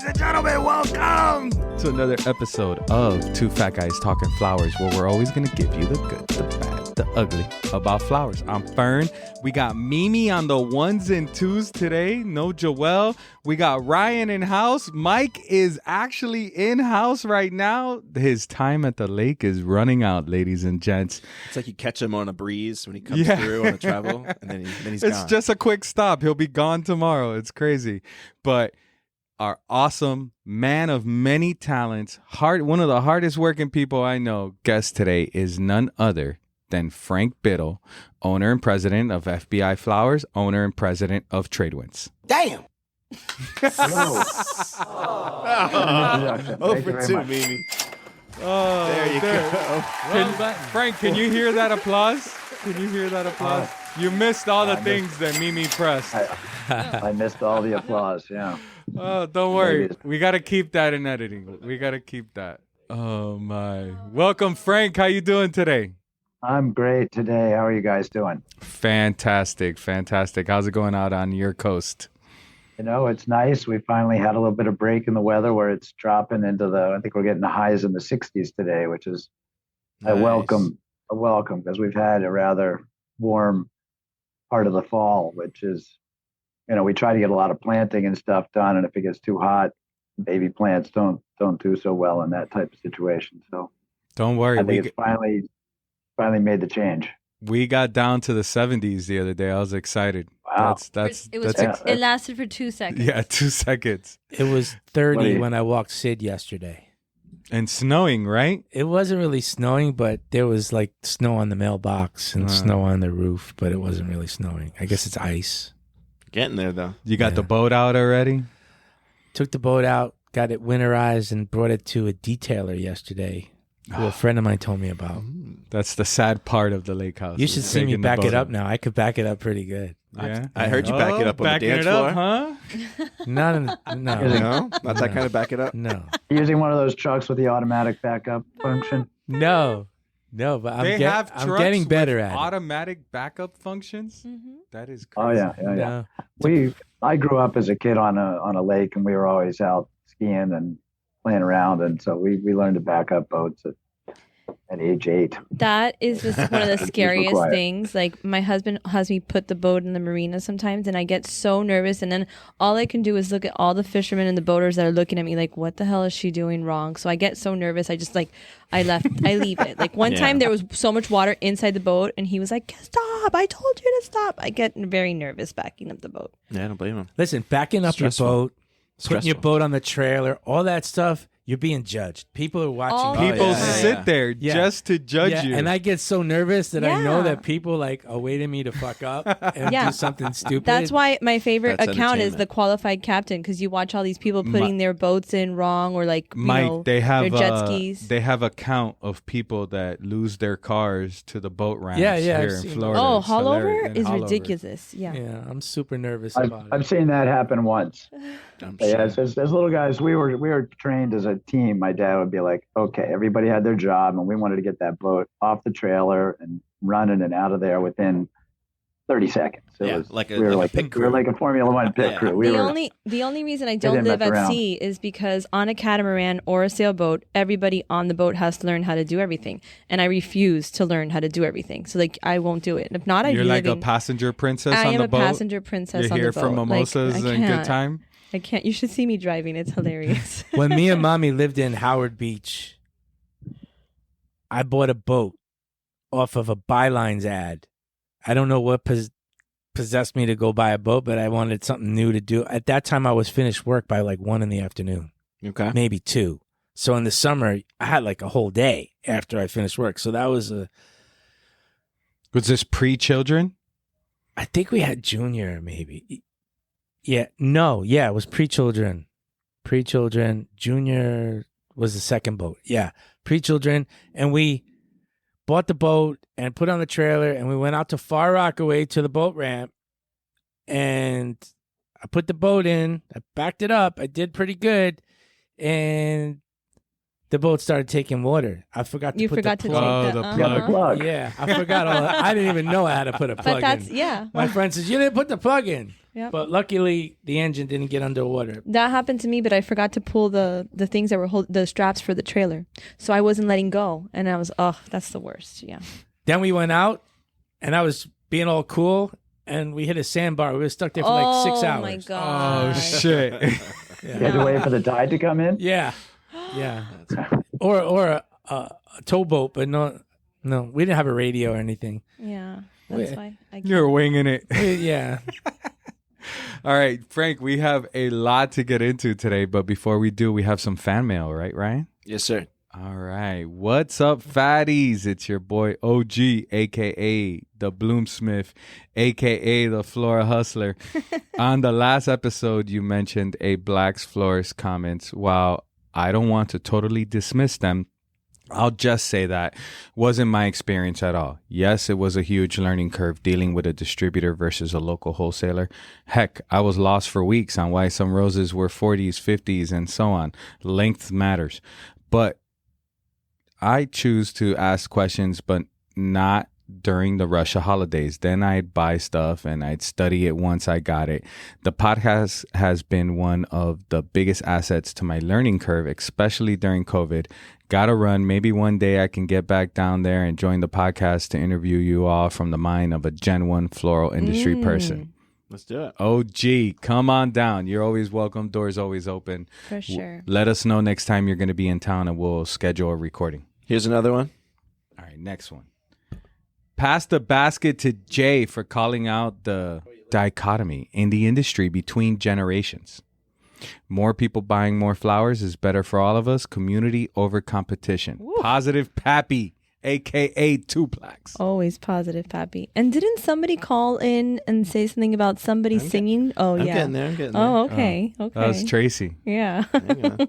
and gentlemen, welcome to another episode of Two Fat Guys Talking Flowers, where we're always going to give you the good, the bad, the ugly about flowers. I'm Fern. We got Mimi on the ones and twos today. No Joelle. We got Ryan in house. Mike is actually in house right now. His time at the lake is running out, ladies and gents. It's like you catch him on a breeze when he comes through on a travel, and then he's It's gone. just a quick stop. He'll be gone tomorrow. It's crazy. But our awesome man of many talents, one of the hardest working people I know, guest today is none other than Frank Biddle, owner and president of FBI Flowers, owner and president of Tradwinds. Damn. Hello. Oh, for two, Mimi. Oh, There you go. Frank, can you hear that applause? Can you hear that applause? You missed all the things that Mimi pressed. I missed all the applause, yeah. Oh, don't worry. We got to keep that in editing. We got to keep that. Oh, my. Welcome, Frank. How you doing today? I'm great today. How are you guys doing? Fantastic. How's it going out on your coast? You know, it's nice. We finally had a little bit of break in the weather where it's dropping into I think we're getting the highs in the 60s today, which is Nice. a welcome because we've had a rather warm part of the fall, which is, we try to get a lot of planting and stuff done. And if it gets too hot, baby plants don't do so well in that type of situation. So Don't worry. I think it's finally made the change. We got down to the 70s the other day. I was excited. Wow. It lasted for 2 seconds. Yeah, 2 seconds. It was 30 when I walked Sid yesterday. And snowing, right? It wasn't really snowing, but there was like snow on the mailbox and snow on the roof, but it wasn't really snowing. I guess it's ice. Getting there, though. You got the boat out already? Took the boat out, got it winterized, and brought it to a detailer yesterday, who a friend of mine told me about. That's the sad part of the lake house. You should see me back it up now. I could back it up pretty good. Yeah, I heard you back it up on the backing dance it up, floor. huh? No. No? Not that kind of back it up? No. Using one of those trucks with the automatic backup function. No, but I'm Trucks getting better with at it. automatic backup functions. Mm-hmm. That is Oh crazy. yeah. No. I grew up as a kid on a lake, and we were always out skiing and playing around, and so we learned to back up boats at age 8. That is just one of the scariest required. things. Like, my husband has me put the boat in the marina sometimes, and I get so nervous. And then all I can do is look at all the fishermen and the boaters that are looking at me like, what the hell is she doing wrong? So I get so nervous. I just I leave it. Like, one time there was so much water inside the boat, and he was like, stop, I told you to stop. I get very nervous backing up the boat. Yeah, I don't blame him. Listen, backing up Stressful. your boat, putting your Stressful. boat on the trailer, all that stuff, you're being judged. People are watching you. People yeah. sit there Yeah. just to judge you. And I get so nervous that I know Yeah. that people are waiting me to fuck up and Yeah. do something stupid. That's why my favorite That's account is the entertainment. qualified captain, because you watch all these people putting their boats in wrong, or Mike, they have their jet skis. They have a count of people that lose their cars to the boat ramps Yeah, I've here in seen Florida. Oh, It's hilarious. haulover And is haulover. ridiculous. Yeah. Yeah, I'm super nervous about it. I've seen that happen once. I'm Yeah, sure. as little guys, we were trained as a team. My dad would be like, "Okay, everybody had their job, and we wanted to get that boat off the trailer and running and out of there within 30 seconds." Yeah, We were like a Formula One pit Yeah. crew. The only reason I didn't don't live mess at around. sea is because on a catamaran or a sailboat, everybody on the boat has to learn how to do everything, and I refuse to learn how to do everything. So I won't do it. And if not, I'd You're be like living. a passenger princess I on am the a boat. passenger princess You're on here the boat. for mimosas I and good can't. time. I can't. You should see me driving. It's hilarious. When me and mommy lived in Howard Beach, I bought a boat off of a Bylines ad. I don't know what possessed me to go buy a boat, but I wanted something new to do. At that time, I was finished work by like 1 PM, Okay. maybe 2. So in the summer, I had like a whole day after I finished work. So that was Was this pre-children? I think we had junior maybe. Yeah, no, yeah, it was pre-children. Pre-children, junior was the second boat. Yeah, pre-children. And we bought the boat and put on the trailer, and we went out to Far Rockaway to the boat ramp. And I put the boat in, I backed it up, I did pretty good. And the boat started taking water. I forgot to You put forgot the to plug. take the the, You got the plug. Yeah, I forgot all that. I didn't even know I had to put a plug But that's in. My friend says, you didn't put the plug in. Yep. But luckily, the engine didn't get underwater. That happened to me, but I forgot to pull the things that were the straps for the trailer, so I wasn't letting go, and I was that's the worst. Yeah. Then we went out, and I was being all cool, and we hit a sandbar. We were stuck there for like 6 hours. Oh my god. Oh shit. You had to wait for the tide to come in. Yeah, yeah. or a towboat, but no, we didn't have a radio or anything. Yeah, that's Wait. why. You're winging it. Yeah. All right, Frank, we have a lot to get into today, but before we do, we have some fan mail, right, Ryan? Yes, sir. All right. What's up, fatties? It's your boy OG, a.k.a. the Bloomsmith, a.k.a. the Flora Hustler. On the last episode, you mentioned a Black's Florist comments. While I don't want to totally dismiss them, I'll just say that wasn't my experience at all. Yes, it was a huge learning curve dealing with a distributor versus a local wholesaler. Heck, I was lost for weeks on why some roses were 40s, 50s, and so on. Length matters. But I choose to ask questions, but not during the Russia holidays. Then I'd buy stuff and I'd study it once I got it. The podcast has been one of the biggest assets to my learning curve, especially during COVID. Gotta run. Maybe one day I can get back down there and join the podcast to interview you all from the mind of a Gen 1 floral industry person. Let's do it. OG, come on down. You're always welcome. Doors always open. For sure. Let us know next time you're going to be in town and we'll schedule a recording. Here's another one. All right, next one. Pass the basket to Jay for calling out the dichotomy in the industry between generations. More people buying more flowers is better for all of us. Community over competition. Woo. Positive Pappy, a.k.a. Tuplax. Always positive, Pappy. And didn't somebody call in and say something about somebody singing? Oh, I'm yeah. getting there. I'm getting there. Oh, okay. Okay. That was Tracy. Yeah. Hang on.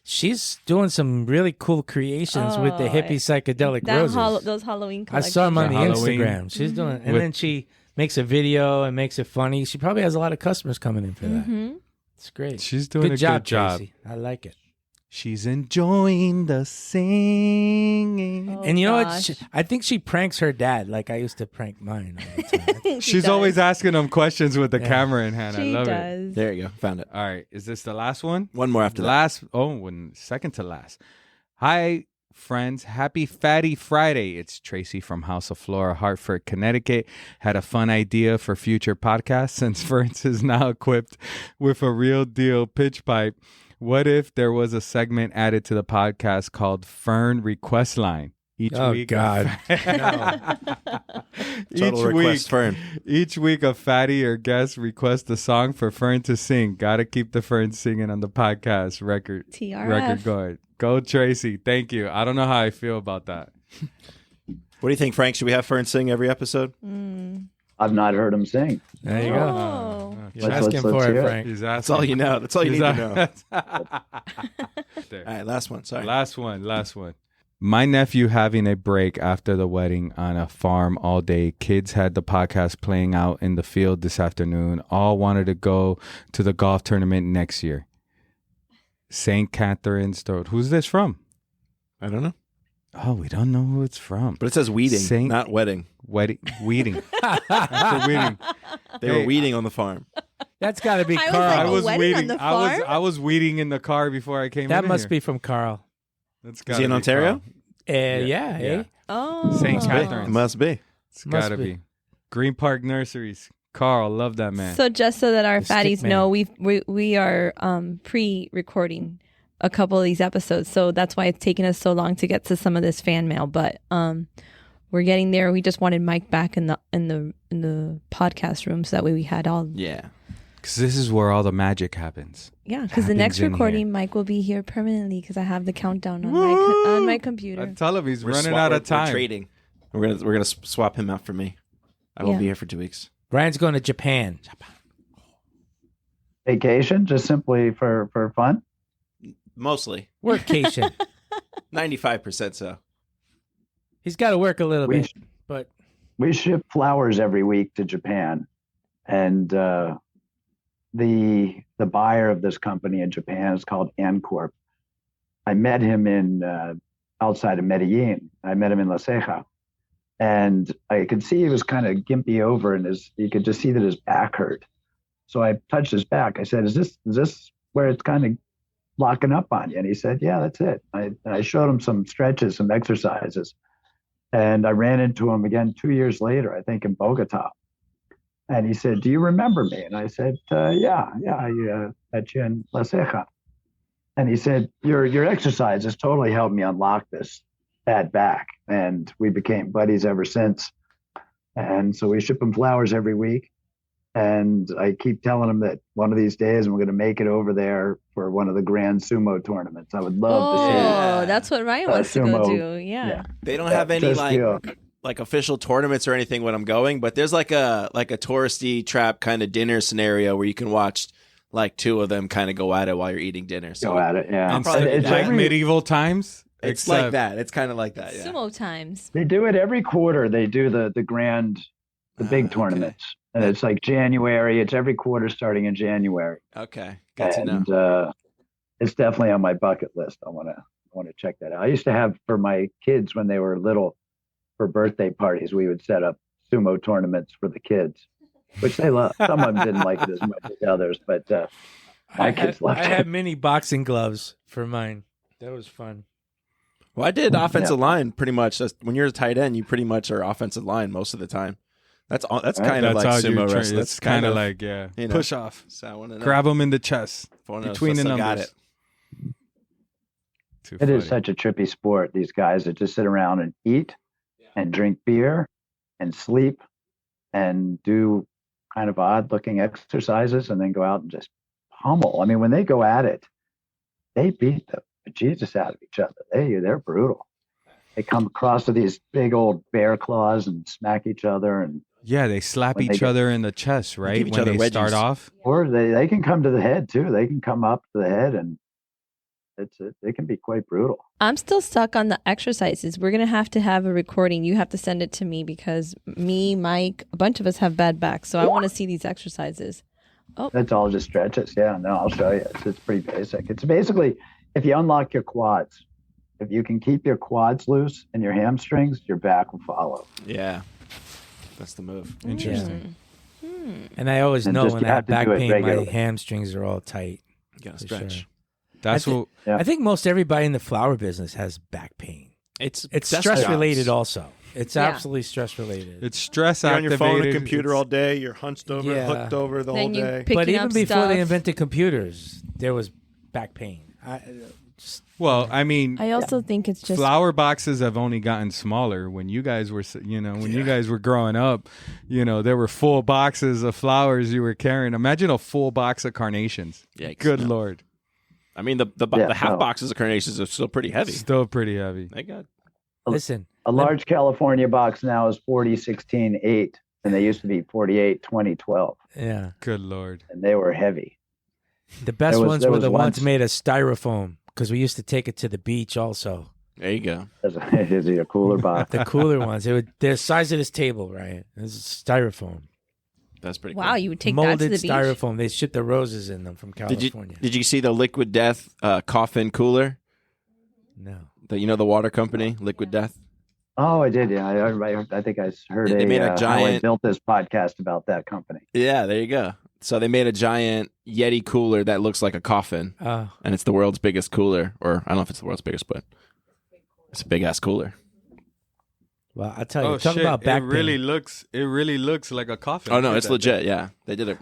She's doing some really cool creations with the hippie psychedelic roses. Those Halloween I collections. saw them on The the Halloween. Instagram. She's doing, and With- then she makes a video and makes it funny. She probably has a lot of customers coming in for that. Mm-hmm. It's great. She's doing Good a job, good job. Tracy. I like it. She's enjoying the singing. Oh, And you know what? gosh. I think she pranks her dad like I used to prank mine all the time. She She's does. always asking him questions with the Yeah. camera in hand. I She love it. does. There you go. Found it. All right. Is this the last one? One more after that. Second to last. Hi, friends. Happy Fatty Friday. It's Tracy from House of Flora, Hartford, Connecticut. Had a fun idea for future podcasts since Ferns is now equipped with a real deal pitch pipe. What if there was a segment added to the podcast called Fern Request Line? Each Oh, week, God. Total request Fern. Each week, a fatty or guest requests a song for Fern to sing. Got to keep the Fern singing on the podcast record TRF. going. Go, Tracy. Thank you. I don't know how I feel about that. What do you think, Frank? Should we have Fern sing every episode? I've not heard him sing. There you go. Oh. You're Let's- asking let's for hear it, it. Frank. He's That's asking. all you know. That's all you need to know. There. All right, last one. Sorry. Last one. My nephew having a break after the wedding on a farm all day. Kids had the podcast playing out in the field this afternoon. All wanted to go to the golf tournament next year. St. Catherine's Road. Who's this from? I don't know. Oh, we don't know who it's from. But it says weeding, Saint- not wedding. Weeding. After weeding. They Hey. were weeding on the farm. That's got to be I was Carl. like, I a was wedding weeding. on the I was farm? I was weeding in the car before I came in. that must here. be from Carl. That's Is gotta he in be Ontario? Carl. Yeah, Yeah. eh? Oh. St. Must be. Catherine's. It must be. It's Must gotta be. be. Green Park Nurseries. Carl, love that man. So just so that our The stick fatties man. know, we are pre-recording a couple of these episodes, so that's why it's taken us so long to get to some of this fan mail. But we're getting there. We just wanted Mike back in the podcast room, so that way we had all. Yeah. Because this is where all the magic happens. Yeah, because the Happens next in recording, here. Mike will be here permanently because I have the countdown on Woo! my I computer. tell him he's We're running swap- out of we're time. trading. We're gonna swap him out for me. I won't Yeah. be here for 2 weeks. Ryan's going to Japan. Vacation, just simply for fun. Mostly. Workcation. 95% so. He's got to work a little We bit, but we ship flowers every week to Japan, and the buyer of this company in Japan is called Ancorp, I met him in outside of Medellin. I met him in La Ceja, and I could see he was kind of gimpy over, and you could just see that his back hurt. So I touched his back. I said, "Is this where it's kind of locking up on you?" And he said, "Yeah, that's it." And I showed him some stretches, some exercises, and I ran into him again 2 years later, I think in Bogota. And he said, "Do you remember me?" And I said, "Yeah, I met you in La Ceja." And he said, your exercise has totally helped me unlock this bad back. And we became buddies ever since. And so we ship him flowers every week. And I keep telling him that one of these days we're going to make it over there for one of the grand sumo tournaments. I would love to see. Oh, that's what Ryan wants to go do. Yeah. They don't have any just, like official tournaments or anything when I'm going, but there's like a touristy trap kind of dinner scenario where you can watch like two of them kind of go at it while you're eating dinner. So go at it, yeah. It's like medieval times. It's like that. It's kind of like that. Yeah. Sumo times. They do it every quarter. They do the big tournaments, and it's like January. It's every quarter starting in January. Okay, good to know. And it's definitely on my bucket list. I want to check that out. I used to have for my kids when they were little, for birthday parties, we would set up sumo tournaments for the kids, which they love. Some of them didn't like it as much as others, but my kids loved it. I had mini boxing gloves for mine. That was fun. Well, I did offensive line pretty much. When you're a tight end, you pretty much are offensive line most of the time. That's kind of like sumo wrestling. It's kind of like push off. So I want to grab them in the chest between the numbers. Got it. It is such a trippy sport. These guys that just sit around and eat and drink beer and sleep and do kind of odd looking exercises and then go out and just pummel. I mean, when they go at it, they beat the Jesus out of each other. They're brutal. They come across with these big old bear claws and smack each other, and they slap each other in the chest, right? When they start off, or they can come to the head too. They can come up to the head, and it can be quite brutal. I'm still stuck on the exercises. We're gonna have to have a recording. You have to send it to me because me, Mike, a bunch of us have bad backs, so I want to see these exercises. Oh, that's all just stretches. Yeah, no, I'll show you. It's pretty basic. It's basically if you unlock your quads. If you can keep your quads loose and your hamstrings, your back will follow. Yeah, that's the move. Interesting. Yeah. And I always know when I have back pain, my hamstrings are all tight. You gotta stretch. Sure. That's what I think most everybody in the flower business has back pain. It's stress related also. It's absolutely stress related. It's stress you're activated. on your phone and computer all day. You're hunched over, hooked over the whole day. But even before they invented computers, there was back pain. Well, I mean, I also think it's just flower boxes have only gotten smaller. When you guys were, you guys were growing up, there were full boxes of flowers you were carrying. Imagine a full box of carnations. Yikes, Good Lord. I mean, the half boxes of carnations are still pretty heavy. Still pretty heavy. Thank God. Listen, a large California box now is 40, 16, 8, and they used to be 48, 20, 12. Yeah. Good Lord. And they were heavy. The best ones were the ones made of styrofoam. Because we used to take it to the beach also. There you go. Is it a cooler box? The cooler ones. They're the size of this table, right? This is styrofoam. That's pretty wow, cool. You would take Molded that to the beach? styrofoam. They ship the roses in them from California. Did you see the Liquid Death coffin cooler? No. The water company, Liquid Death? Oh, I did. Yeah, I think I heard they made a giant. How I built this podcast about that company. Yeah, there you go. So they made a giant Yeti cooler that looks like a coffin, and it's the world's biggest cooler. Or I don't know if it's the world's biggest, but it's a big ass cooler. Well, I tell you, talk about back pain. It really looks like a coffin. Oh no, it's legit. Thing. Yeah, they did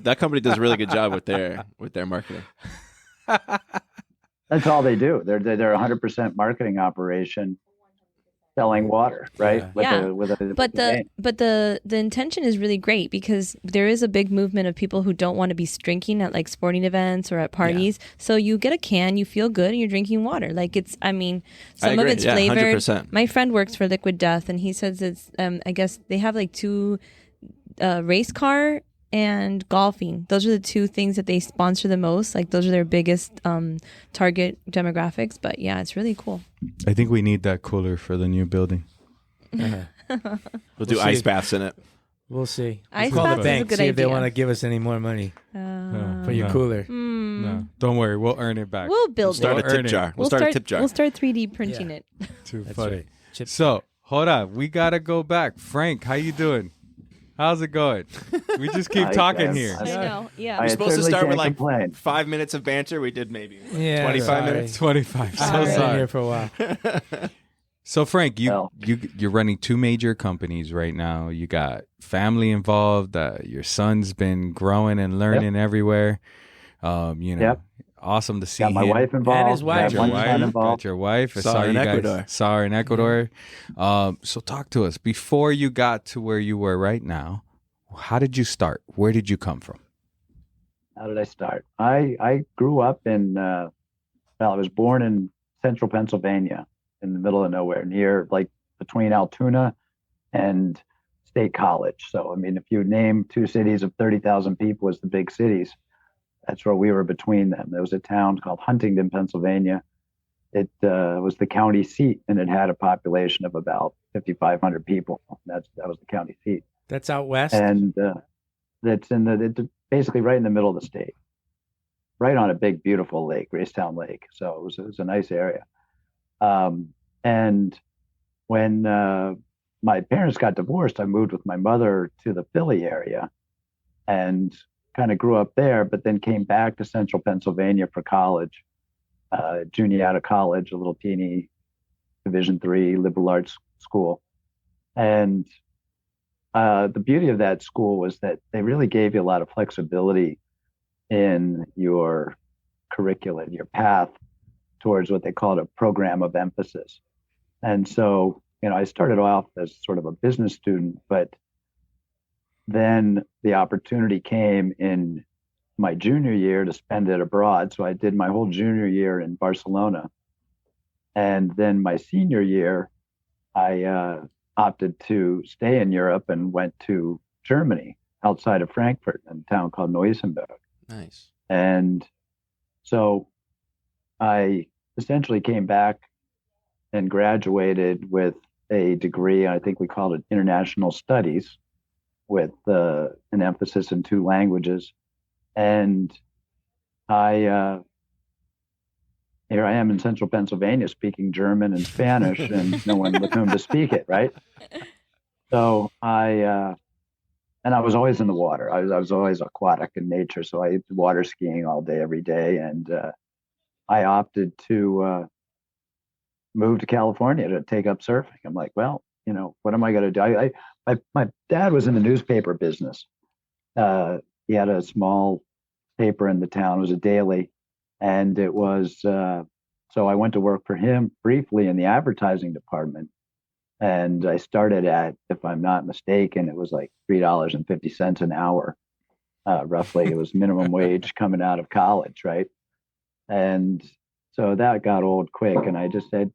that company does a really good job with their marketing. That's all they do. They're 100% marketing operation. Selling water, right? Yeah. But the intention is really great because there is a big movement of people who don't want to be drinking at like sporting events or at parties. Yeah. So you get a can, you feel good, and you're drinking water. Like some of it's flavored. 100%. My friend works for Liquid Death, and he says it's I guess they have like two race car and golfing. Those are the two things that they sponsor the most. Like those are their biggest target demographics. But yeah, it's really cool. I think we need that cooler for the new building. We'll do ice baths in it. We'll see. Ice call baths the bank, is a good see idea. if they want to give us any more money for your cooler. No, don't worry. We'll earn it back. We'll build Start it. a tip jar. We'll start a tip jar. We'll start 3D printing it. Too That's funny. right. Chip- So hold on, we gotta go back. Frank, how you doing? How's it going? We just keep talking here. I know. Yeah. We're supposed to certainly start with can't like complain. 5 minutes of banter. We did maybe Yeah, 25 sorry. minutes. 25. So I haven't been sorry. here for a while. So Frank, Well. you're running two major companies right now. You got family involved. Your son's been growing and learning everywhere. Yep. Awesome to see Got my him. wife involved. And his wife. Got one Your son wife, involved. got your wife. I Saw saw her you in guys. Ecuador. Saw her in Ecuador. So talk to us before you got to where you were right now. How did you start? Where did you come from? How did I start? I grew up I was born in central Pennsylvania, in the middle of nowhere, near like between Altoona and State College. So, I mean, if you name two cities of 30,000 people as the big cities, that's where we were between them. There was a town called Huntington, Pennsylvania. It was the county seat, and it had a population of about 5,500 people. That was the county seat. That's out west. And it's basically right in the middle of the state, right on a big, beautiful lake, Gracetown Lake. So it was a nice area. And when my parents got divorced, I moved with my mother to the Philly area and kind of grew up there, but then came back to central Pennsylvania for college, Juniata College, a little teeny Division III liberal arts school. And the beauty of that school was that they really gave you a lot of flexibility in your curriculum, your path towards what they called a program of emphasis. And so, I started off as sort of a business student, but then the opportunity came in my junior year to spend it abroad. So I did my whole junior year in Barcelona. And then my senior year, I opted to stay in Europe and went to Germany, outside of Frankfurt, in a town called Neu-Isenburg. Nice. And so I essentially came back and graduated with a degree, I think we called it international studies, with an emphasis in two languages. And here I am in central Pennsylvania speaking German and Spanish and no one with whom to speak it, right? So I was always in the water. I was always aquatic in nature. So I water skiing all day, every day. And I opted to move to California to take up surfing. I'm like, well, what am I going to do? My dad was in the newspaper business. He had a small paper in the town. It was a daily. And it was, so I went to work for him briefly in the advertising department. And I started at, if I'm not mistaken, it was like $3.50 an hour, roughly. It was minimum wage coming out of college, right? And so that got old quick. And I just said,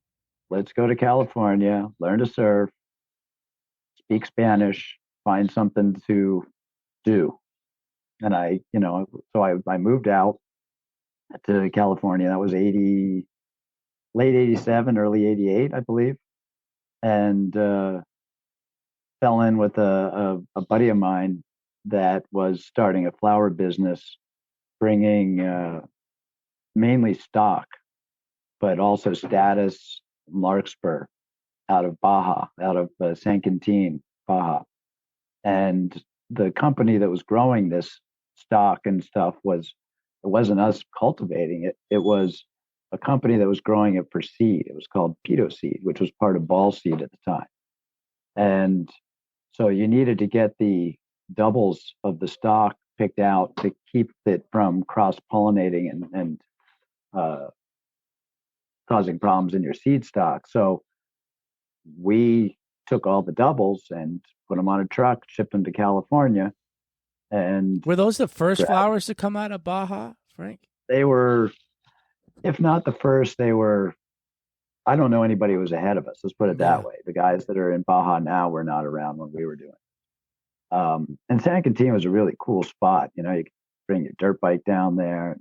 let's go to California, learn to surf, speak Spanish, find something to do. And I moved out to California. That was late 87, early 88, I believe. And fell in with a buddy of mine that was starting a flower business, bringing mainly stock, but also status, larkspur, out of Baja, out of San Quintin, Baja. And the company that was growing this stock and stuff it wasn't us cultivating it. It was a company that was growing it for seed. It was called pedo seed, which was part of ball seed at the time. And so you needed to get the doubles of the stock picked out to keep it from cross-pollinating and causing problems in your seed stock. So we took all the doubles and put them on a truck, shipped them to California. And were those the first flowers to come out of Baja, Frank? They were, if not the first, I don't know anybody who was ahead of us. Let's put it that way. The guys that are in Baja now were not around when we were doing it. And San Quintin was a really cool spot. You could bring your dirt bike down there.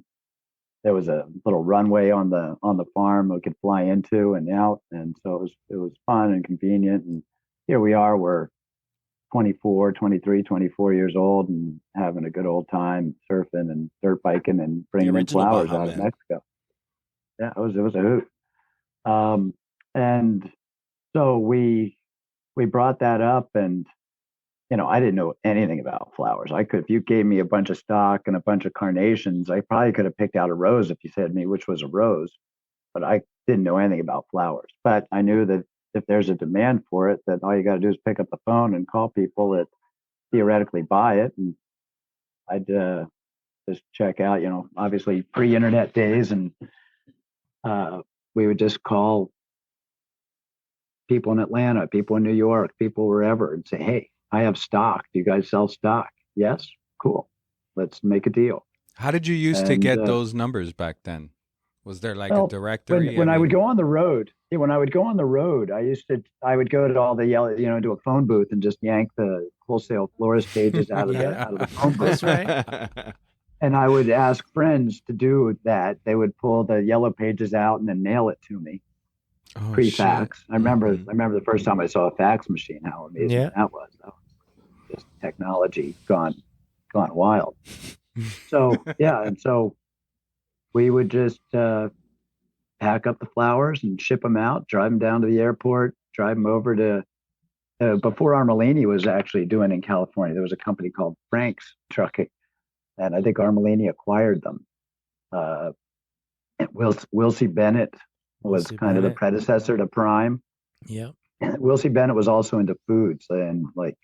There was a little runway on the farm we could fly into and out. And so it was fun and convenient. And here we are, we're 24, 23, 24 years old and having a good old time surfing and dirt biking and bringing in flowers Baja out of Man. Mexico. Yeah, it was a hoot. And so we brought that up, and I didn't know anything about flowers. If you gave me a bunch of stock and a bunch of carnations, I probably could have picked out a rose if you said to me which was a rose, but I didn't know anything about flowers. But I knew that if there's a demand for it, that all you got to do is pick up the phone and call people that theoretically buy it. And I'd just check out, obviously pre-internet days, and we would just call people in Atlanta, people in New York, people wherever, and say, hey, I have stock. Do you guys sell stock? Yes. Cool. Let's make a deal. How did you used to get those numbers back then? Was there like a directory? When I would go on the road, I would go to all the yellow, to a phone booth and just yank the wholesale florist pages out of the phone booth. That's right. And I would ask friends to do that. They would pull the yellow pages out and then mail it to me. Pre-fax. I remember the first time I saw a fax machine, how amazing that was. That was just technology gone wild. So and so we would just pack up the flowers and ship them out, drive them down to the airport, drive them over to before Armelini was actually doing in California. There was a company called Frank's Trucking, and I think Armelini acquired them. And Wilsey Bennett was kind of the predecessor to Prime. Yeah. Wilsey Bennett was also into foods and like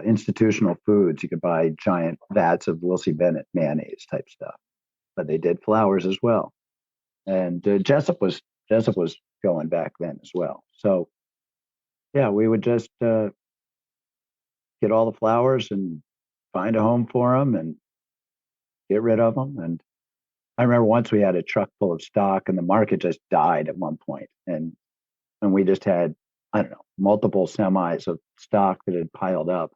institutional foods. You could buy giant vats of Wilsey Bennett mayonnaise type stuff, but they did flowers as well. And Jessup was going back then as well. So yeah, we would just get all the flowers and find a home for them and get rid of them. And I remember once we had a truck full of stock and the market just died at one point, and we just had, I don't know, multiple semis of stock that had piled up,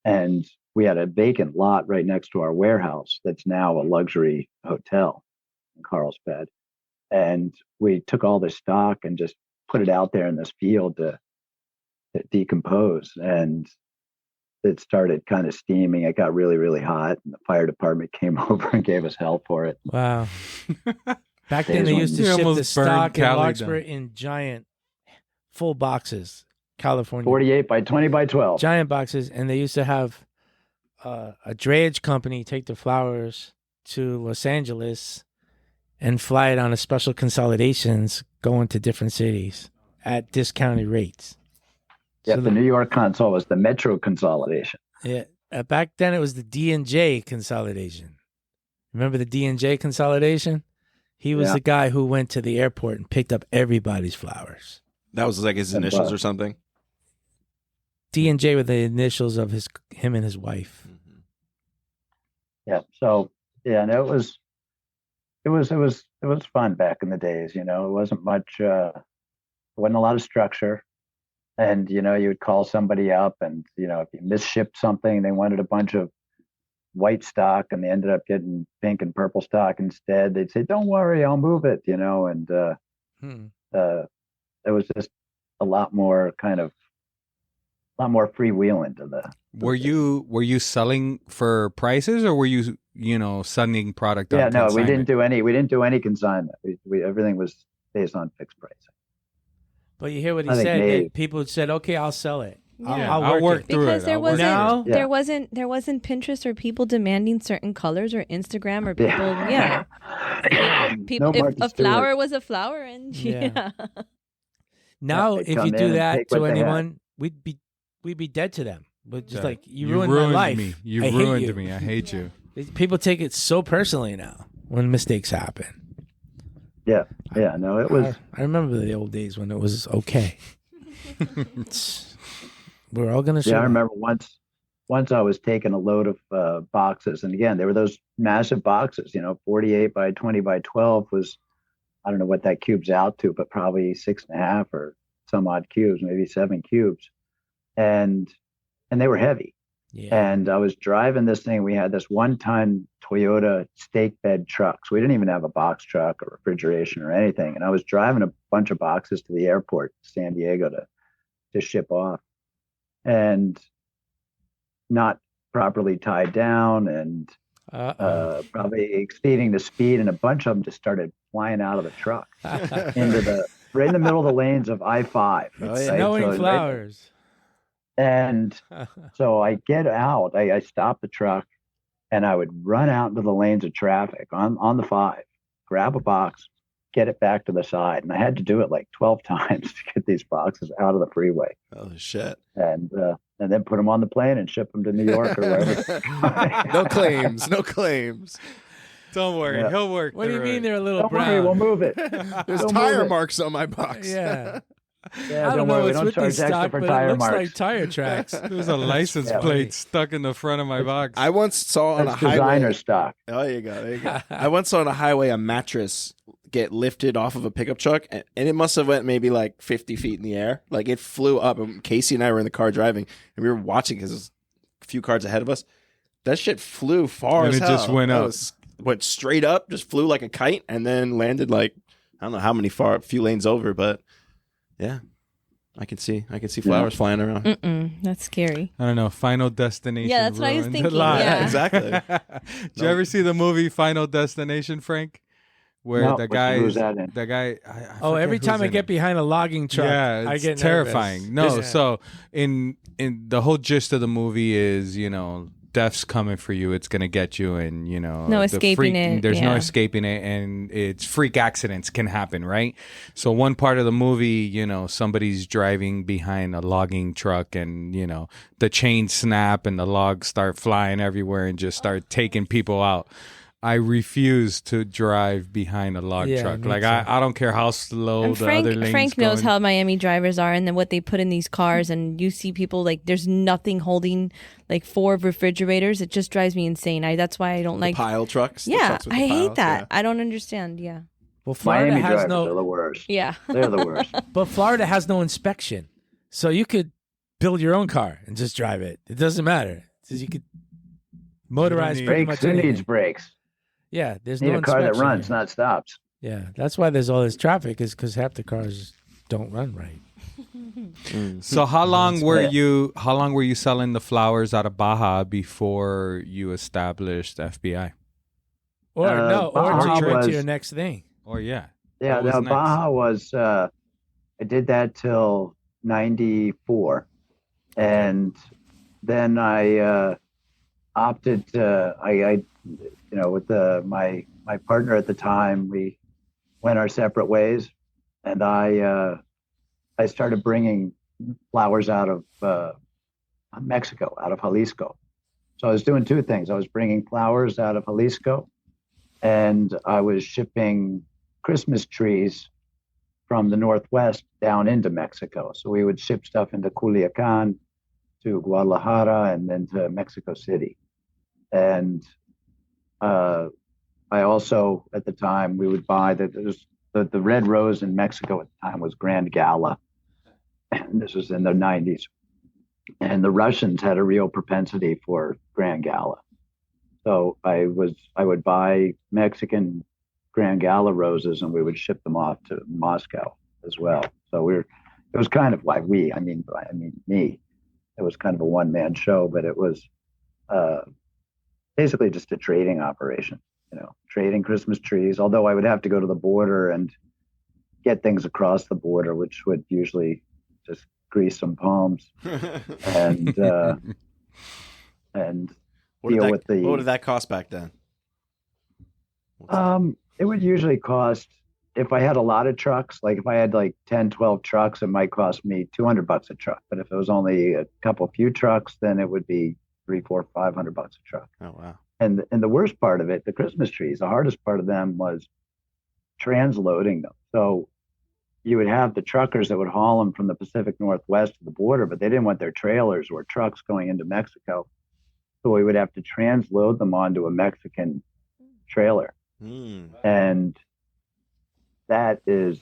and we had a vacant lot right next to our warehouse that's now a luxury hotel in Carlsbad, and we took all this stock and just put it out there in this field to decompose, and it started kind of steaming. It got really, really hot, and the fire department came over and gave us hell for it. Wow. Back then, they used to ship the stock in Larkspur in giant, full boxes, California. 48 by 20 by 12. Giant boxes, and they used to have a drayage company take the flowers to Los Angeles and fly it on a special consolidations going to different cities at discounted rates. Yeah, So the New York console was the Metro consolidation. Yeah, back then it was the D&J consolidation. Remember the D&J consolidation? He was the guy who went to the airport and picked up everybody's flowers. That was like his initials or something? D&J were the initials of him and his wife. Mm-hmm. Yeah. So and it was fun back in the days. It wasn't much. There wasn't a lot of structure, and you would call somebody up, and if you misshipped something, they wanted a bunch of white stock, and they ended up getting pink and purple stock instead. They'd say, "Don't worry, I'll move it," and there was just a lot more freewheeling to the. Were you selling for prices, or were you sending product? Yeah, on no, we consignment? we didn't do any consignment. We everything was based on fixed pricing. But you hear what he I think said? maybe. People said, "Okay, I'll sell it. Yeah. I'll work it." through Because it. there I'll work wasn't through it. there wasn't Pinterest or people demanding certain colors or Instagram or people No if Martha a Stewart. flower was a flower and Yeah. Now, they'd if come you in do and that take what to they had. anyone, we'd be dead to them. But just Yeah. like you ruined my life. me. You I hate ruined you. me. I hate you. People take it so personally now when mistakes happen. Yeah. No, it was. I remember the old days when it was okay. We're all gonna. Yeah, I remember once I was taking a load of boxes, and again, there were those massive boxes. 48 by 20 by 12 was, I don't know what that cube's out to, but probably 6.5 or some odd cubes, maybe 7 cubes, and they were heavy. Yeah. And I was driving this thing. We had this 1-ton Toyota stake bed truck. So we didn't even have a box truck or refrigeration or anything. And I was driving a bunch of boxes to the airport, San Diego, to ship off. and not properly tied down, and probably exceeding the speed, and a bunch of them just started flying out of the truck into the right in the middle of the lanes of I-5. Oh, It's yeah. snowing flowers. And so I get out, I stop the truck, and I would run out into the lanes of traffic on the 5, grab a box, get it back to the side. And I had to do it like 12 times to get these boxes out of the freeway. Oh, shit. And then put them on the plane and ship them to New York or wherever. No claims. No claims. Don't worry, Yeah. he'll work. What do you through mean it. they're a little Don't brown? worry, we'll move it. There's Don't tire move it. marks on my box. Yeah. Yeah, I don't don't know worry, we what's don't with charge these extra stock, for but it tire looks marks. like tire tracks. There's a license Yeah. plate stuck in the front of my box. I once saw on That's a highway. designer stock. Oh, there you go. There you go. I once saw on a highway a mattress get lifted off of a pickup truck, and it must have went maybe like 50 feet in the air. Like it flew up. And Casey and I were in the car driving, and we were watching because there's a few cars ahead of us. That shit flew far And as it hell. just went up. Went straight up, just flew like a kite, and then landed like I don't know how many a few lanes over, but yeah. I can see flowers flying around. That's scary. I don't know. Final Destination. Yeah, that's what I was ruined thinking. a lot. Yeah. Exactly. Did you ever see the movie Final Destination, Frank? Where No, the guy who's is that in? the guy. Oh, forget every who's time I in get it. behind a logging truck, Yeah, I it's get terrifying. nervous. No, so in the whole gist of the movie is, death's coming for you. It's gonna get you, and No escaping it, There's no yeah. escaping it, and it's freak accidents can happen, right? So one part of the movie, somebody's driving behind a logging truck, and the chains snap and the logs start flying everywhere and just start taking people out. I refuse to drive behind a log Yeah, truck. me Like too. I don't care how slow And the other lanes Frank knows going. how Miami drivers are, and then what they put in these cars, and you see people like there's nothing holding like 4 refrigerators. It just drives me insane. That's why I don't like. Pile trucks. the Yeah, trucks with I the hate piles, that. yeah. I don't understand. Yeah, Well, Florida Miami has drivers are no, the worst. yeah. They're the worst. but Florida has no inspection, so you could build your own car and just drive it. It doesn't matter. Says you could motorize need- pretty Brakes, much who anything. needs brakes? Yeah, there's Need no a car that inspection runs, here. not stops. Yeah, that's why there's all this traffic, is because half the cars don't run right. So how long were Yeah. you selling the flowers out of Baja before you established FBI? Or no, or Baja until you went to was- your next thing. Or yeah. Yeah, What was no, next? Baja was, I did that till 94. And then I opted to, with my partner at the time, we went our separate ways. And I started bringing flowers out of Mexico, out of Jalisco. So I was doing 2 things. I was bringing flowers out of Jalisco, and I was shipping Christmas trees from the Northwest down into Mexico. So we would ship stuff into Culiacan, to Guadalajara, and then to Mexico City. And I also, at the time, we would buy the red rose in Mexico at the time was Grand Gala. And this was in the 90s. And the Russians had a real propensity for Grand Gala. So I would buy Mexican Grand Gala roses, and we would ship them off to Moscow as well. So it was kind of like I mean me. It was kind of a one-man show, but it was basically just a trading operation, trading Christmas trees. Although I would have to go to the border and get things across the border, which would usually just grease some palms and deal with the. What did that cost back then? It would usually cost, if I had a lot of trucks, like if I had like 10, 12 trucks, it might cost me $200 a truck. But if it was only a few trucks, then it would be $300, $400, $500 a truck. Oh wow! And the worst part of it, the Christmas trees, the hardest part of them was transloading them. So you would have the truckers that would haul them from the Pacific Northwest to the border, but they didn't want their trailers or trucks going into Mexico. So we would have to transload them onto a Mexican trailer. And that is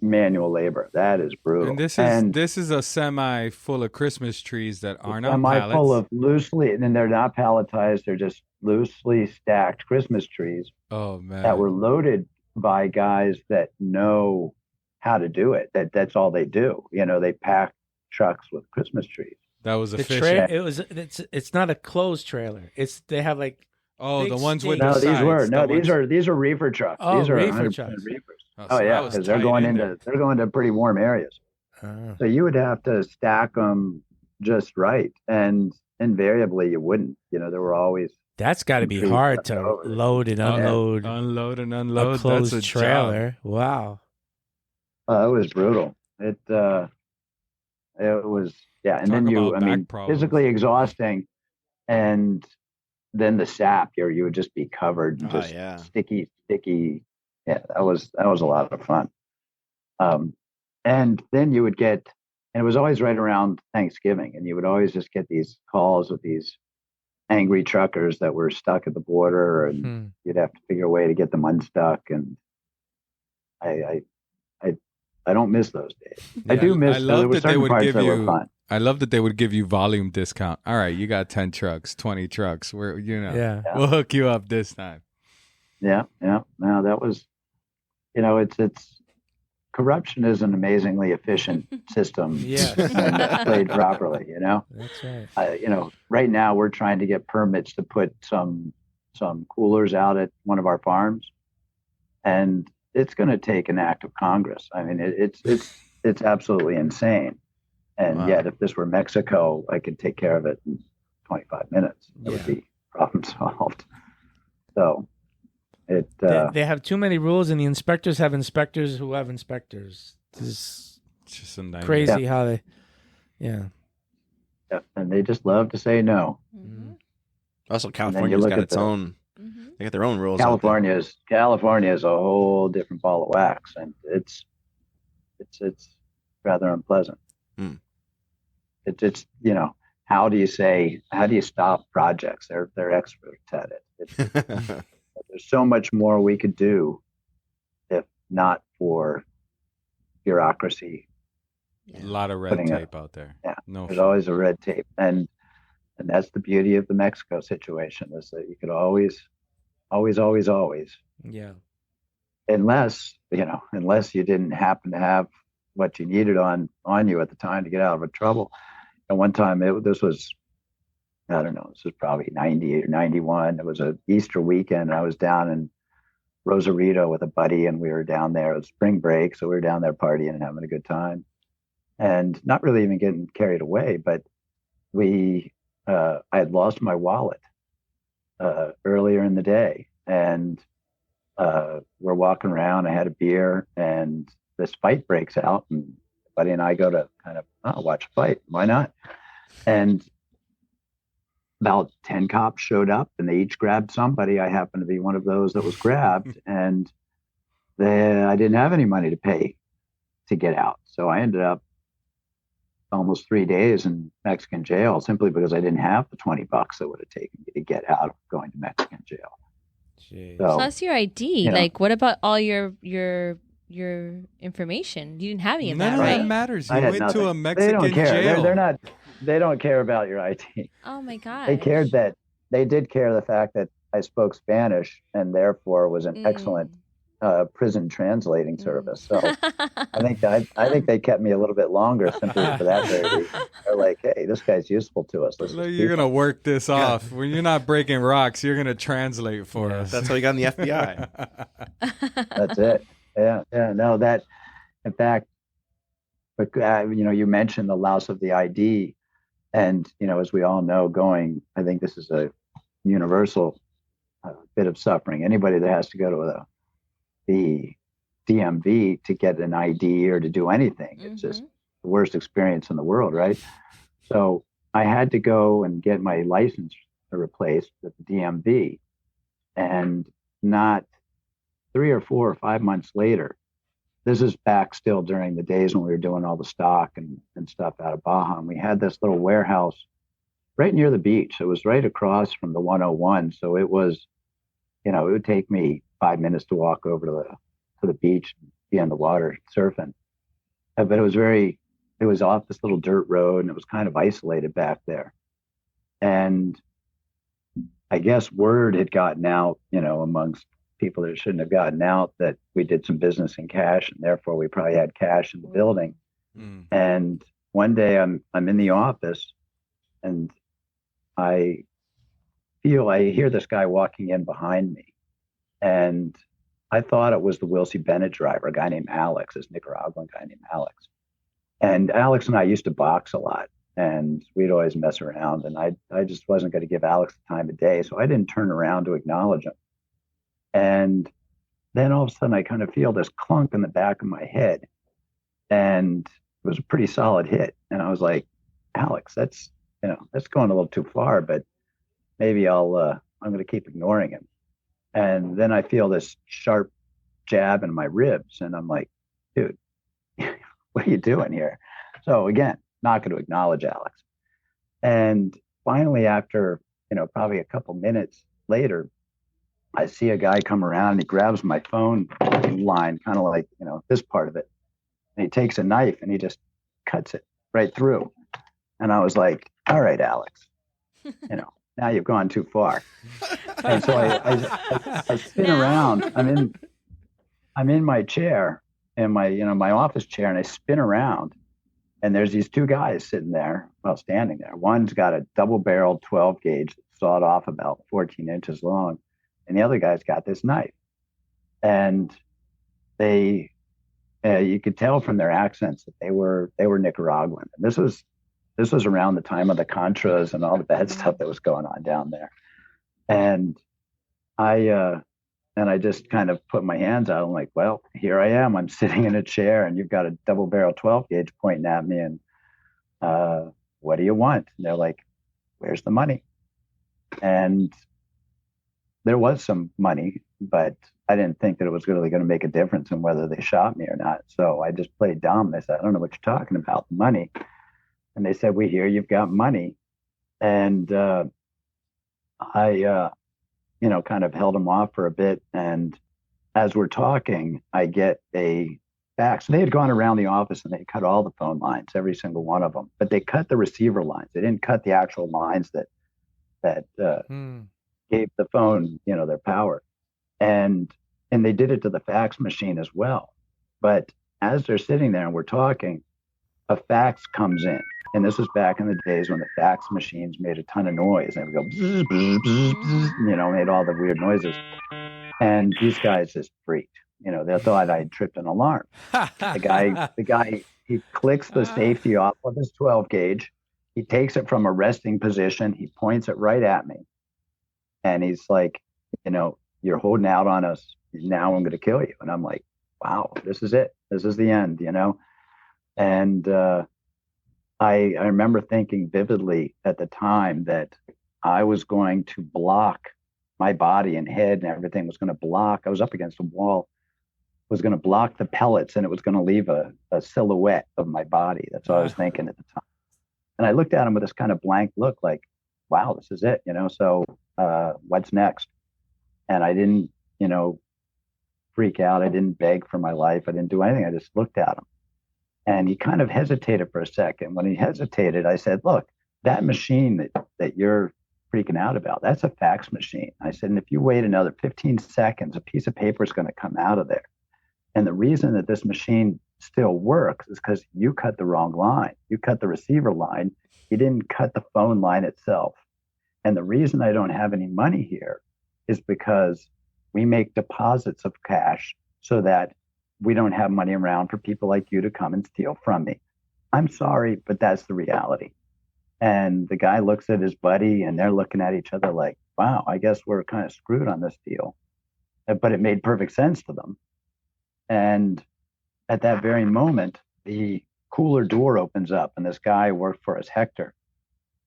manual labor. That is brutal. And this is a semi full of Christmas trees that aren't on semi pallets. full of loosely, and they're not palletized. They're just loosely stacked Christmas trees Oh man. that were loaded by guys that know how to do it. That's all they do. They pack trucks with Christmas trees. That was The efficient. it's not a closed trailer. They have like Oh, big the ones with stakes. the sides. These are reefer trucks. Oh, These are reefer 100% trucks. reefers. so Oh that yeah, was because they're tight going in there. into pretty warm areas. So you would have to stack them just right, and invariably you wouldn't. There were always That's got to be trees hard left to over. load and unload Unload and a unload. closed That's a trailer. job. Wow. It was brutal. It was, yeah, and Talk then about back problems. physically exhausting, and then the sap here, you would just be covered in Oh, just yeah. sticky. Yeah, that was a lot of fun. And then you would get, and it was always right around Thanksgiving, and you would always just get these calls with these angry truckers that were stuck at the border, and you'd have to figure a way to get them unstuck. And I don't miss those days. Yeah, I do miss. I love there were that they certain would parts give that were you. fun. I love that they would give you volume discount. All right, you got 10 trucks, 20 trucks. Yeah. We'll hook you up this time. Yeah. No, that was, it's corruption is an amazingly efficient system. Yes. when it's played properly. That's right. Right now we're trying to get permits to put some coolers out at one of our farms, and it's going to take an act of Congress. I mean, it's absolutely insane. And Wow. yet, if this were Mexico, I could take care of it in 25 minutes. It would be problem solved. So They have too many rules, and the inspectors have inspectors who have inspectors. This It's just a nightmare. crazy how they, yeah. and they just love to say no. Mhm. Also, then you California's look got at its the- own. Mhm. They got their own rules. out there. California is a whole different ball of wax, and it's rather unpleasant. Hmm. It's how do you stop projects? They're experts at it. There's so much more we could do if not for bureaucracy. A lot of red Putting tape out there. Yeah, No. there's always a red tape, and that's the beauty of the Mexico situation, is that you could always, Yeah. unless you didn't happen to have what you needed on you at the time to get out of a trouble. And one time, this was probably 98 or 91. It was a Easter weekend, and I was down in Rosarito with a buddy, and we were down there. It was spring break, so we were down there partying and having a good time, and not really even getting carried away. But I had lost my wallet earlier in the day, and we're walking around. I had a beer, and this fight breaks out, and buddy and I go to kind of watch a fight. Why not? And about 10 cops showed up, and they each grabbed somebody. I happened to be one of those that was grabbed, and I didn't have any money to pay to get out. So I ended up almost 3 days in Mexican jail simply because I didn't have the $20 that would have taken me to get out of going to Mexican jail. Jeez. So, Plus your ID. you know. Like, what about all your information? You didn't have any of None that, of right? that matters. You I had went nothing. to a They Mexican don't care. jail. They don't care about your ID. Oh my god. They did care the fact that I spoke Spanish and therefore was an excellent prison translating service. So I think they kept me a little bit longer simply for that very reason. They're like, hey, this guy's useful to us. Let's just You're keep going to him. work this off. When you're not breaking rocks, you're going to translate for us. That's how you got in the FBI. That's it. Yeah. No, that, in fact, but you mentioned the loss of the ID, and as we all know, I think this is a universal bit of suffering. Anybody that has to go to the DMV to get an ID or to do anything, it's just the worst experience in the world, right? So I had to go and get my license replaced at the DMV, and not 3 or 4 or 5 months later. This is back still during the days when we were doing all the stock and stuff out of Baja. And we had this little warehouse right near the beach. It was right across from the 101. So it was, it would take me 5 minutes to walk over to the beach and be on the water surfing. But it was off this little dirt road, and it was kind of isolated back there. And I guess word had gotten out, amongst people that shouldn't have gotten out, that we did some business in cash, and therefore we probably had cash in the building. And one day I'm in the office and I I hear this guy walking in behind me, and I thought it was the Wilsie Bennett driver, a guy named Alex, this Nicaraguan guy named Alex. And Alex and I used to box a lot, and we'd always mess around. And I just wasn't going to give Alex the time of day, so I didn't turn around to acknowledge him. And then all of a sudden, I kind of feel this clunk in the back of my head, and it was a pretty solid hit. And I was like, Alex, that's going a little too far, but maybe I'm going to keep ignoring him. And then I feel this sharp jab in my ribs, and I'm like, dude, what are you doing here? So again, not going to acknowledge Alex. And finally, after, probably a couple minutes later, I see a guy come around and he grabs my phone line, kind of like, this part of it. And he takes a knife and he just cuts it right through. And I was like, all right, Alex, now you've gone too far. And so I spin around. I'm in my chair, in my office chair, and I spin around, and there's these two guys sitting there, standing there. One's got a double-barreled 12 gauge sawed off about 14 inches long, and the other guy's got this knife. And they, you could tell from their accents that they were Nicaraguan. And this was around the time of the Contras and all the bad stuff that was going on down there. And I just kind of put my hands out. I'm like, well, here I am. I'm sitting in a chair, and you've got a double barrel 12 gauge pointing at me. And what do you want? And they're like, where's the money? And there was some money, but I didn't think that it was really going to make a difference in whether they shot me or not. So I just played dumb. I said, I don't know what you're talking about, the money. And they said, we hear you've got money. And I kind of held them off for a bit. And as we're talking, I get a fax. So they had gone around the office and they cut all the phone lines, every single one of them. But they cut the receiver lines. They didn't cut the actual lines that gave the phone, their power. And they did it to the fax machine as well. But as they're sitting there and we're talking, a fax comes in. And this was back in the days when the fax machines made a ton of noise. And it would go, bzz, bzz, bzz, bzz, made all the weird noises. And these guys just freaked. They thought I had tripped an alarm. The guy, he clicks the safety off of his 12 gauge. He takes it from a resting position. He points it right at me. And he's like, you're holding out on us. Now I'm going to kill you. And I'm like, wow, this is it. This is the end, And I remember thinking vividly at the time that I was going to block my body and head, and everything was going to block. I was up against a wall, was going to block the pellets, and it was going to leave a silhouette of my body. That's what I was thinking at the time. And I looked at him with this kind of blank look like, wow, this is it, so what's next? And I didn't, freak out. I didn't beg for my life. I didn't do anything. I just looked at him. And he kind of hesitated for a second. When he hesitated, I said, look, that machine that you're freaking out about, that's a fax machine. I said, and if you wait another 15 seconds, a piece of paper is going to come out of there. And the reason that this machine still works is because you cut the wrong line. You cut the receiver line. You didn't cut the phone line itself. And the reason I don't have any money here is because we make deposits of cash so that we don't have money around for people like you to come and steal from me. I'm sorry, but that's the reality. And the guy looks at his buddy and they're looking at each other like, wow, I guess we're kind of screwed on this deal. But it made perfect sense to them. And at that very moment, the cooler door opens up and this guy worked for us, Hector.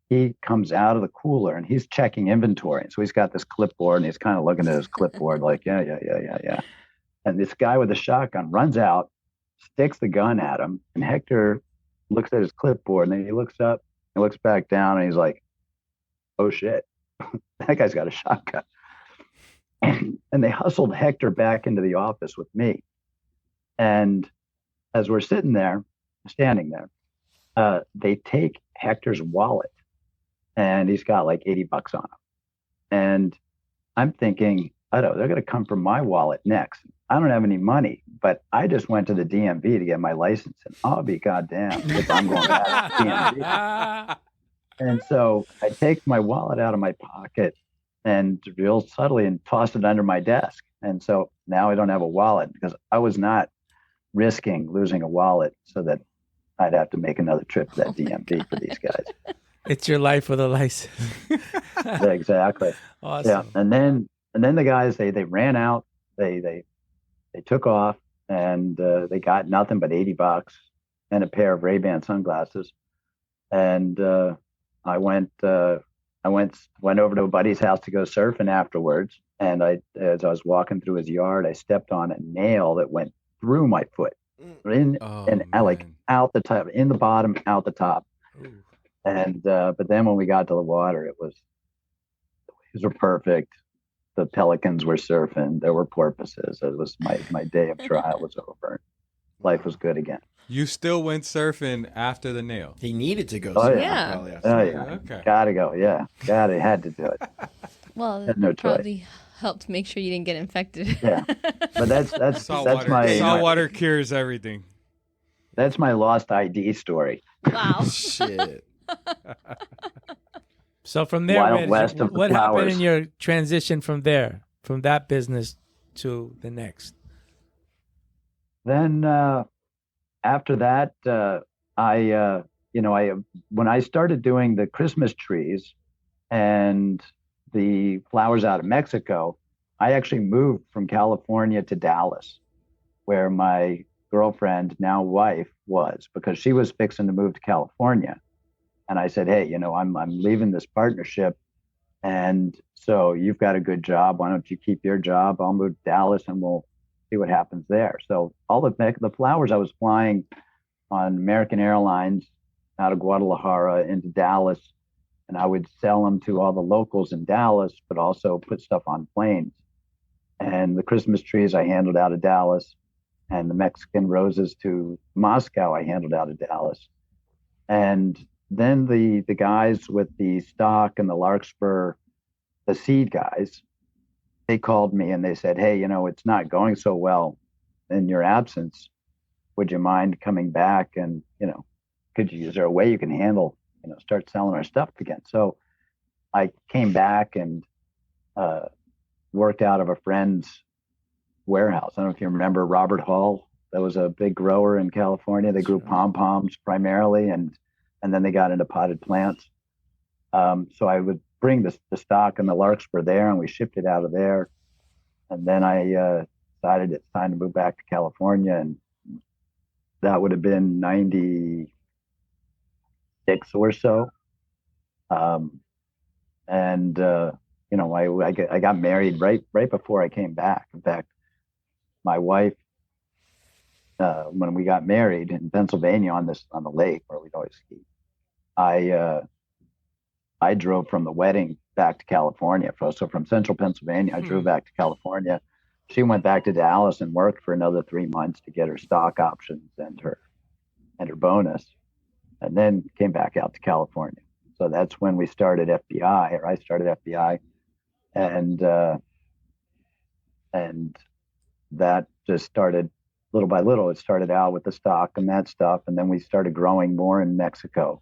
He comes out of the cooler and he's checking inventory. So he's got this clipboard and he's kind of looking at his clipboard like, yeah. And this guy with a shotgun runs out, sticks the gun at him, and Hector looks at his clipboard, and then he looks up and looks back down, and he's like, oh, shit, that guy's got a shotgun. And they hustled Hector back into the office with me. And as we're standing there, they take Hector's wallet, and he's got like $80 on him. And I'm thinking, they're going to come from my wallet next. I don't have any money, but I just went to the DMV to get my license, and I'll be goddamn if I'm going back to the DMV. And so I take my wallet out of my pocket and real subtly and toss it under my desk. And so now I don't have a wallet because I was not risking losing a wallet so that I'd have to make another trip to that DMV for these guys. It's your life with a license. Yeah, exactly. Awesome. Yeah, and then the guys they ran out. They took off, and they got nothing but $80 and a pair of Ray-Ban sunglasses. And I went over to a buddy's house to go surfing afterwards. And as I was walking through his yard, I stepped on a nail that went through my foot, like out the top, in the bottom, out the top. Ooh. And but then when we got to the water, the waves were perfect. The pelicans were surfing. There were porpoises. It was my day of trial was over. Life was good again. You still went surfing after the nail? He needed to go. Oh surfing. yeah. Oh yeah. Okay. Gotta go. Yeah. Had to do it. Well, Had no probably helped make sure you didn't get infected. Yeah. But that's saltwater cures everything. That's my lost ID story. Wow. Shit. So from there, Wild west of the what happened flowers. in your transition from there, from that business to the next? Then after that, when I started doing the Christmas trees and the flowers out of Mexico, I actually moved from California to Dallas, where my girlfriend, now wife, was, because she was fixing to move to California. And I said, hey, I'm leaving this partnership. And so you've got a good job. Why don't you keep your job? I'll move to Dallas and we'll see what happens there. So all the flowers I was flying on American Airlines out of Guadalajara into Dallas, and I would sell them to all the locals in Dallas, but also put stuff on planes. And the Christmas trees I handled out of Dallas, and the Mexican roses to Moscow I handled out of Dallas. And then the guys with the stock and the larkspur, the seed guys, they called me and they said, hey, it's not going so well in your absence. Would you mind coming back? And, is there a way you can handle, start selling our stuff again? So I came back and worked out of a friend's warehouse. I don't know if you remember Robert Hall. That was a big grower in California. They grew pom-poms primarily, and then they got into potted plants. So I would bring the stock and the larkspur there, and we shipped it out of there. And then I decided it's time to move back to California, and that would have been 96 or so. I got married right before I came back. In fact, my wife, when we got married in Pennsylvania on the lake where we'd always ski, I drove from the wedding back to California. So from central Pennsylvania, I drove back to California. She went back to Dallas and worked for another 3 months to get her stock options and her bonus, and then came back out to California. So that's when we started FBI, or I started FBI, and that just started little by little. It started out with the stock and that stuff, and then we started growing more in Mexico.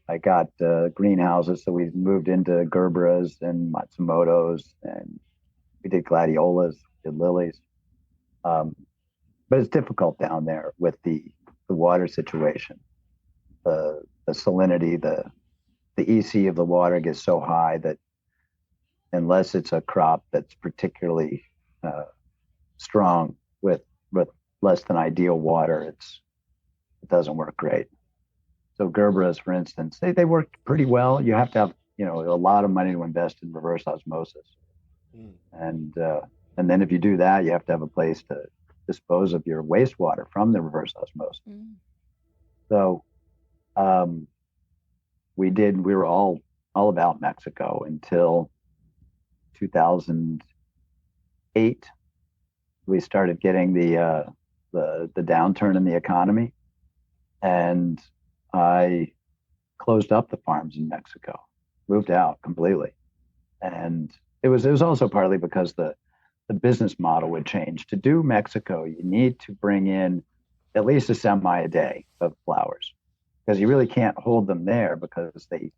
I got greenhouses, so we moved into gerberas and matsumotos, and we did gladiolas, did lilies. But it's difficult down there with the water situation. The salinity, the EC of the water gets so high that unless it's a crop that's particularly strong with less than ideal water, it doesn't work great. So gerberas, for instance, they work pretty well. You have to have a lot of money to invest in reverse osmosis, and then if you do that, you have to have a place to dispose of your wastewater from the reverse osmosis. So we were all about Mexico until 2008. We started getting the downturn in the economy, and I closed up the farms in Mexico, moved out completely. And it was also partly because the the business model would change. To do Mexico, you need to bring in at least a semi a day of flowers, because you really can't hold them there, because they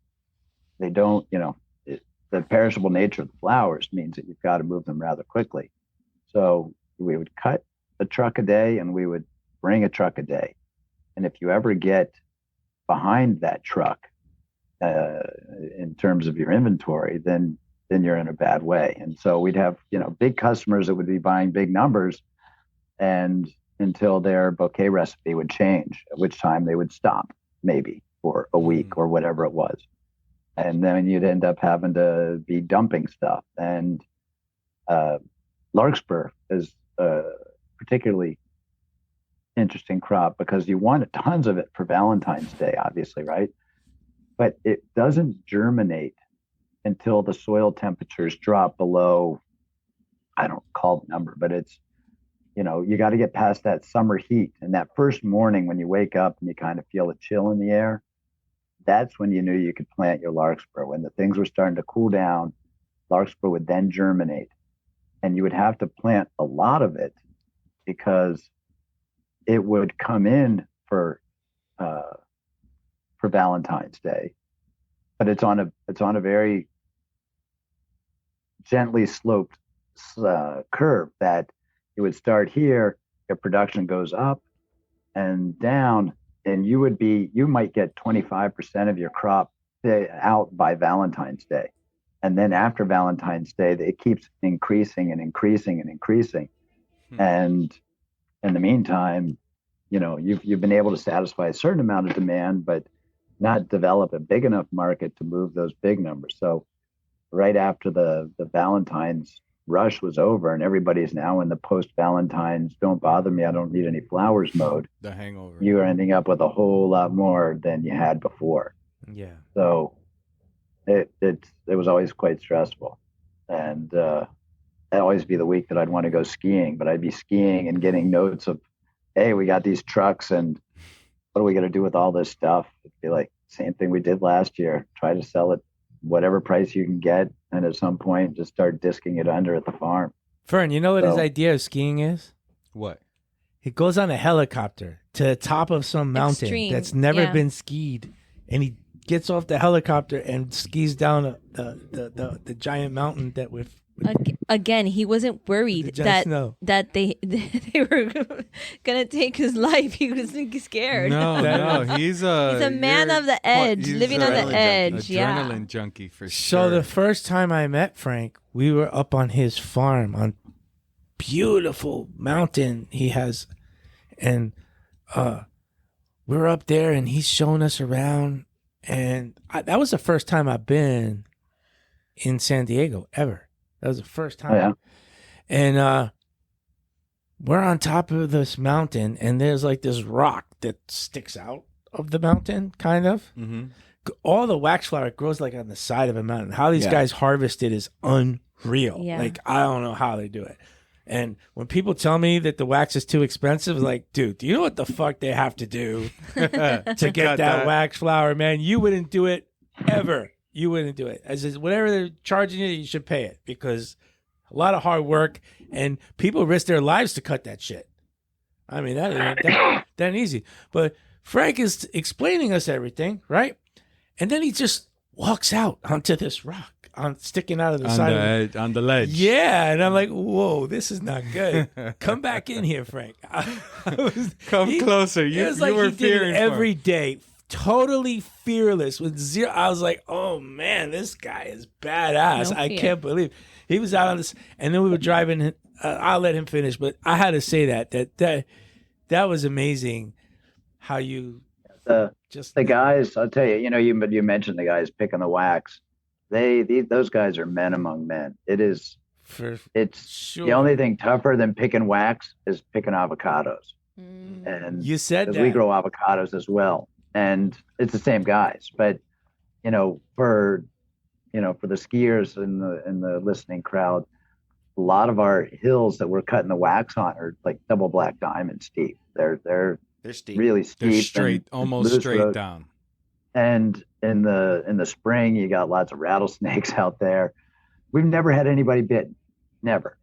don't, the perishable nature of the flowers means that you've got to move them rather quickly. So we would cut a truck a day and we would bring a truck a day. And if you ever get behind that truck in terms of your inventory, then you're in a bad way. And so we'd have, big customers that would be buying big numbers, and until their bouquet recipe would change, at which time they would stop maybe for a week or whatever it was. And then you'd end up having to be dumping stuff. And larkspur is a particularly interesting crop because you want tons of it for Valentine's Day, obviously, right? But it doesn't germinate until the soil temperatures drop below, I don't call the number, but it's, you got to get past that summer heat. And that first morning when you wake up and you kind of feel a chill in the air, that's when you knew you could plant your larkspur. When the things were starting to cool down, larkspur would then germinate. And you would have to plant a lot of it because it would come in for Valentine's Day, but it's on a very gently sloped curve that it would start here, your production goes up and down, and you might get 25% of your crop out by Valentine's Day. And then after Valentine's Day, it keeps increasing and increasing and increasing. And in the meantime, you've been able to satisfy a certain amount of demand, but not develop a big enough market to move those big numbers. So right after the Valentine's rush was over and everybody's now in the post-Valentine's don't bother me, I don't need any flowers mode, the hangover, you are ending up with a whole lot more than you had before. Yeah. So it was always quite stressful. And that'd always be the week that I'd want to go skiing, but I'd be skiing and getting notes of, hey, we got these trucks and what are we going to do with all this stuff? It'd be like, same thing we did last year. Try to sell it whatever price you can get. And at some point, just start disking it under at the farm. Fern, you know what his idea of skiing is? What? He goes on a helicopter to the top of some mountain Extreme, that's never yeah. been skied. And he gets off the helicopter and skis down the giant mountain that we've... Again, he wasn't worried that they were gonna take his life. He wasn't scared. No, he's a man of the edge, living on the edge. Adrenaline junkie for sure. So the first time I met Frank, we were up on his farm on beautiful mountain he has, and we're up there and he's showing us around, and that was the first time I've been in San Diego ever. That was the first time. Oh, yeah. And we're on top of this mountain, and there's like this rock that sticks out of the mountain, kind of. Mm-hmm. All the waxflower grows like on the side of a mountain. How these guys harvest it is unreal. Yeah. Like, I don't know how they do it. And when people tell me that the wax is too expensive, it's like, dude, do you know what the fuck they have to do to get that waxflower, man? You wouldn't do it ever. You wouldn't do it. As whatever they're charging you should pay it, because a lot of hard work and people risk their lives to cut that shit. I mean, that ain't easy. But Frank is explaining us everything, right? And then he just walks out onto this rock sticking out of the side on the ledge. Yeah, and I'm like, whoa, this is not good. Come back in here, Frank. Come closer. You were fearing every day. Totally fearless with zero. I was like, oh man, this guy is badass. I can't believe he was out on this. And then we were driving. I'll let him finish, but I had to say that was amazing. How you the guys? I'll tell you. You mentioned the guys picking the wax. Those guys are men among men. It's sure. The only thing tougher than picking wax is picking avocados. And you said that we grow avocados as well. And it's the same guys, but for the skiers in the listening crowd, a lot of our hills that we're cutting the wax on are like double black diamond steep. They're steep, really steep. They're straight, almost straight road. Down. And in the spring, you got lots of rattlesnakes out there. We've never had anybody bitten, never.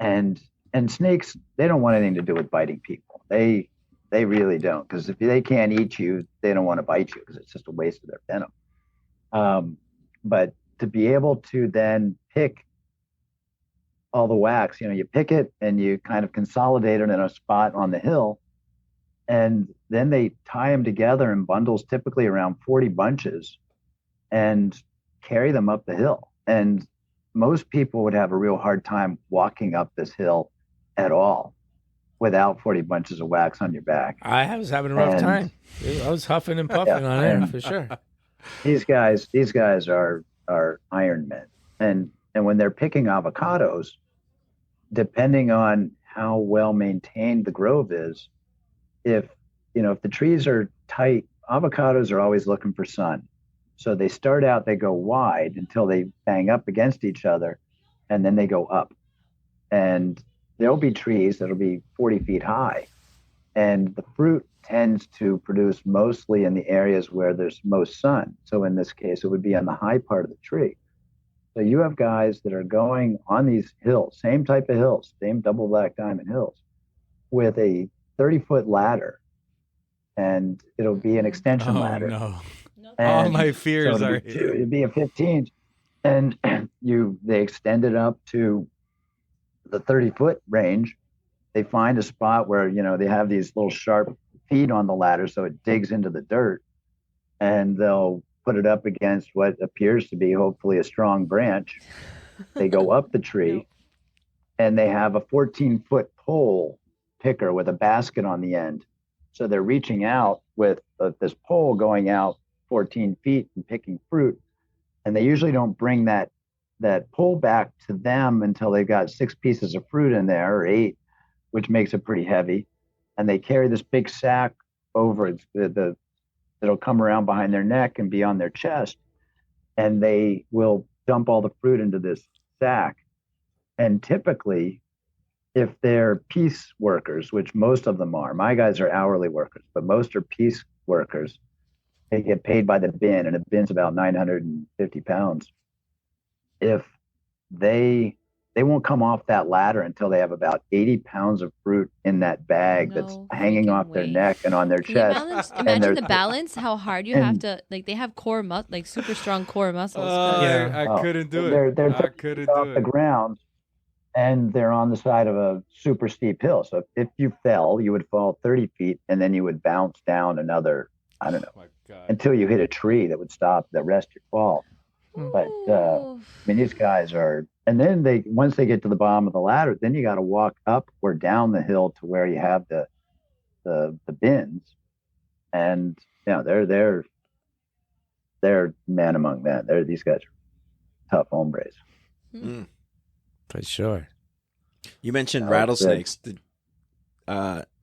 And snakes, they don't want anything to do with biting people. They really don't, because if they can't eat you, they don't want to bite you because it's just a waste of their venom. But to be able to then pick all the wax, you pick it and you kind of consolidate it in a spot on the hill, and then they tie them together in bundles, typically around 40 bunches, and carry them up the hill. And most people would have a real hard time walking up this hill at all without 40 bunches of wax on your back. I was having a rough time. I was huffing and puffing on air for sure. These guys are Iron Men. And when they're picking avocados, depending on how well maintained the grove is, if the trees are tight, avocados are always looking for sun. So they start out, they go wide until they bang up against each other, and then they go up. And there'll be trees that'll be 40 feet high. And the fruit tends to produce mostly in the areas where there's most sun. So in this case, it would be on the high part of the tree. So you have guys that are going on these hills, same type of hills, same double black diamond hills, with a 30-foot ladder. And it'll be an extension ladder. No. And all my fears so are it'd be a 15, and they extend it up to the 30-foot range. They find a spot where they have these little sharp feet on the ladder, so it digs into the dirt, and they'll put it up against what appears to be hopefully a strong branch. They go up the tree, and they have a 14-foot pole picker with a basket on the end. So they're reaching out with this pole going out 14 feet and picking fruit. And they usually don't bring that pole back to them until they've got 6 pieces of fruit in there, or 8, which makes it pretty heavy. And they carry this big sack over it that'll come around behind their neck and be on their chest. And they will dump all the fruit into this sack. And typically, if they're piece workers, which most of them are, my guys are hourly workers, but most are piece workers. They get paid by the bin, and a bin's about 950 pounds. If they won't come off that ladder until they have about 80 pounds of fruit in that bag that's hanging off their neck and on their chest. Imagine the balance, how hard you have to, they have core super strong core muscles. I couldn't do it. They're off the ground, and they're on the side of a super steep hill. So if you fell, you would fall 30 feet, and then you would bounce down another, I don't know, until you hit a tree that would stop the rest of your fall. But these guys are, and then once they get to the bottom of the ladder, then you got to walk up or down the hill to where you have the bins, and they're men among men. These guys are tough hombres. For sure. You mentioned rattlesnakes.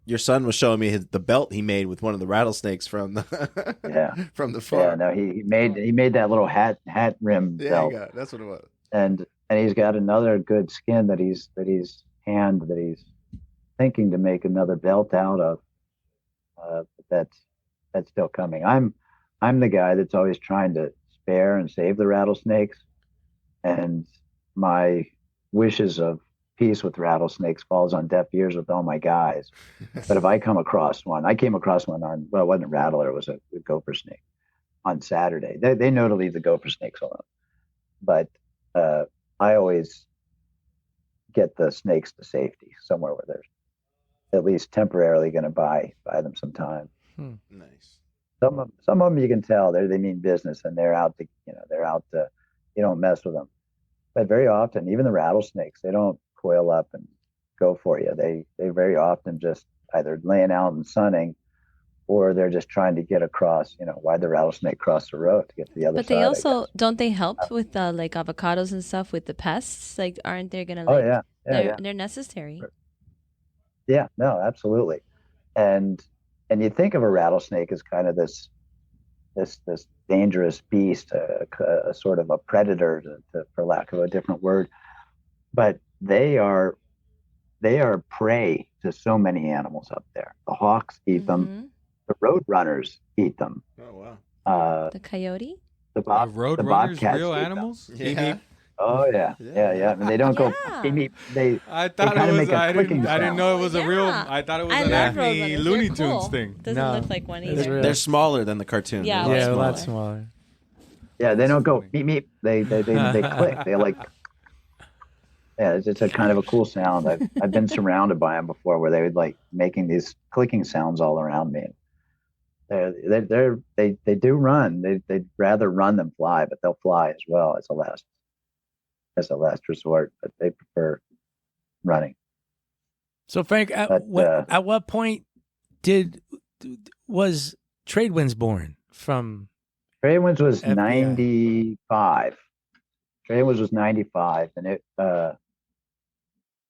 Your son was showing me the belt he made with one of the rattlesnakes from the from the farm. Yeah, no, he made that little hat rim belt. Yeah, that's what it was. And he's got another good skin that he's tanned that he's thinking to make another belt out of. But that's still coming. I'm the guy that's always trying to spare and save the rattlesnakes, and my wishes of peace with rattlesnakes falls on deaf ears with all my guys. But if I come across one, I came across one it wasn't a rattler, it was a gopher snake on Saturday. They know to leave the gopher snakes alone. But I always get the snakes to safety somewhere where they're at least temporarily going to buy them some time. Nice. Some of them you can tell they mean business, and they're out to you don't mess with them. But very often, even the rattlesnakes, they don't coil up and go for you. They very often just either laying out and sunning, or they're just trying to get across, why the rattlesnake cross the road to get to the other side. But they also, don't they help with like avocados and stuff with the pests? Like, aren't they going to they're necessary. Yeah, no, absolutely. And you think of a rattlesnake as kind of this dangerous beast, a sort of a predator, for lack of a different word. But they are prey to so many animals up there. The hawks eat them. The road runners eat them. Oh wow! The coyote. The road runners, real animals. Yeah. Oh yeah, yeah. I mean, they don't go Yeah. beep, beep. They I thought kind it of was. make a clicking I didn't sound. know it was a real. Yeah. I thought it was I an love Acme Roadrunners. Looney They're Tunes cool. thing. Doesn't No, look like one it's either. real. They're smaller than the cartoon. Yeah, They're Yeah, a lot lot smaller. smaller. Yeah, they That's don't go funny. beep beep. They click. They like yeah. It's just a kind of a cool sound. I've been surrounded by them before, where they would like making these clicking sounds all around me. They do run. They'd rather run than fly, but they'll fly as well as a last resort. But they prefer running. So Frank, But at what point was Tradewinds born from? Tradwinds was FBI. 95. Tradwinds was 95, and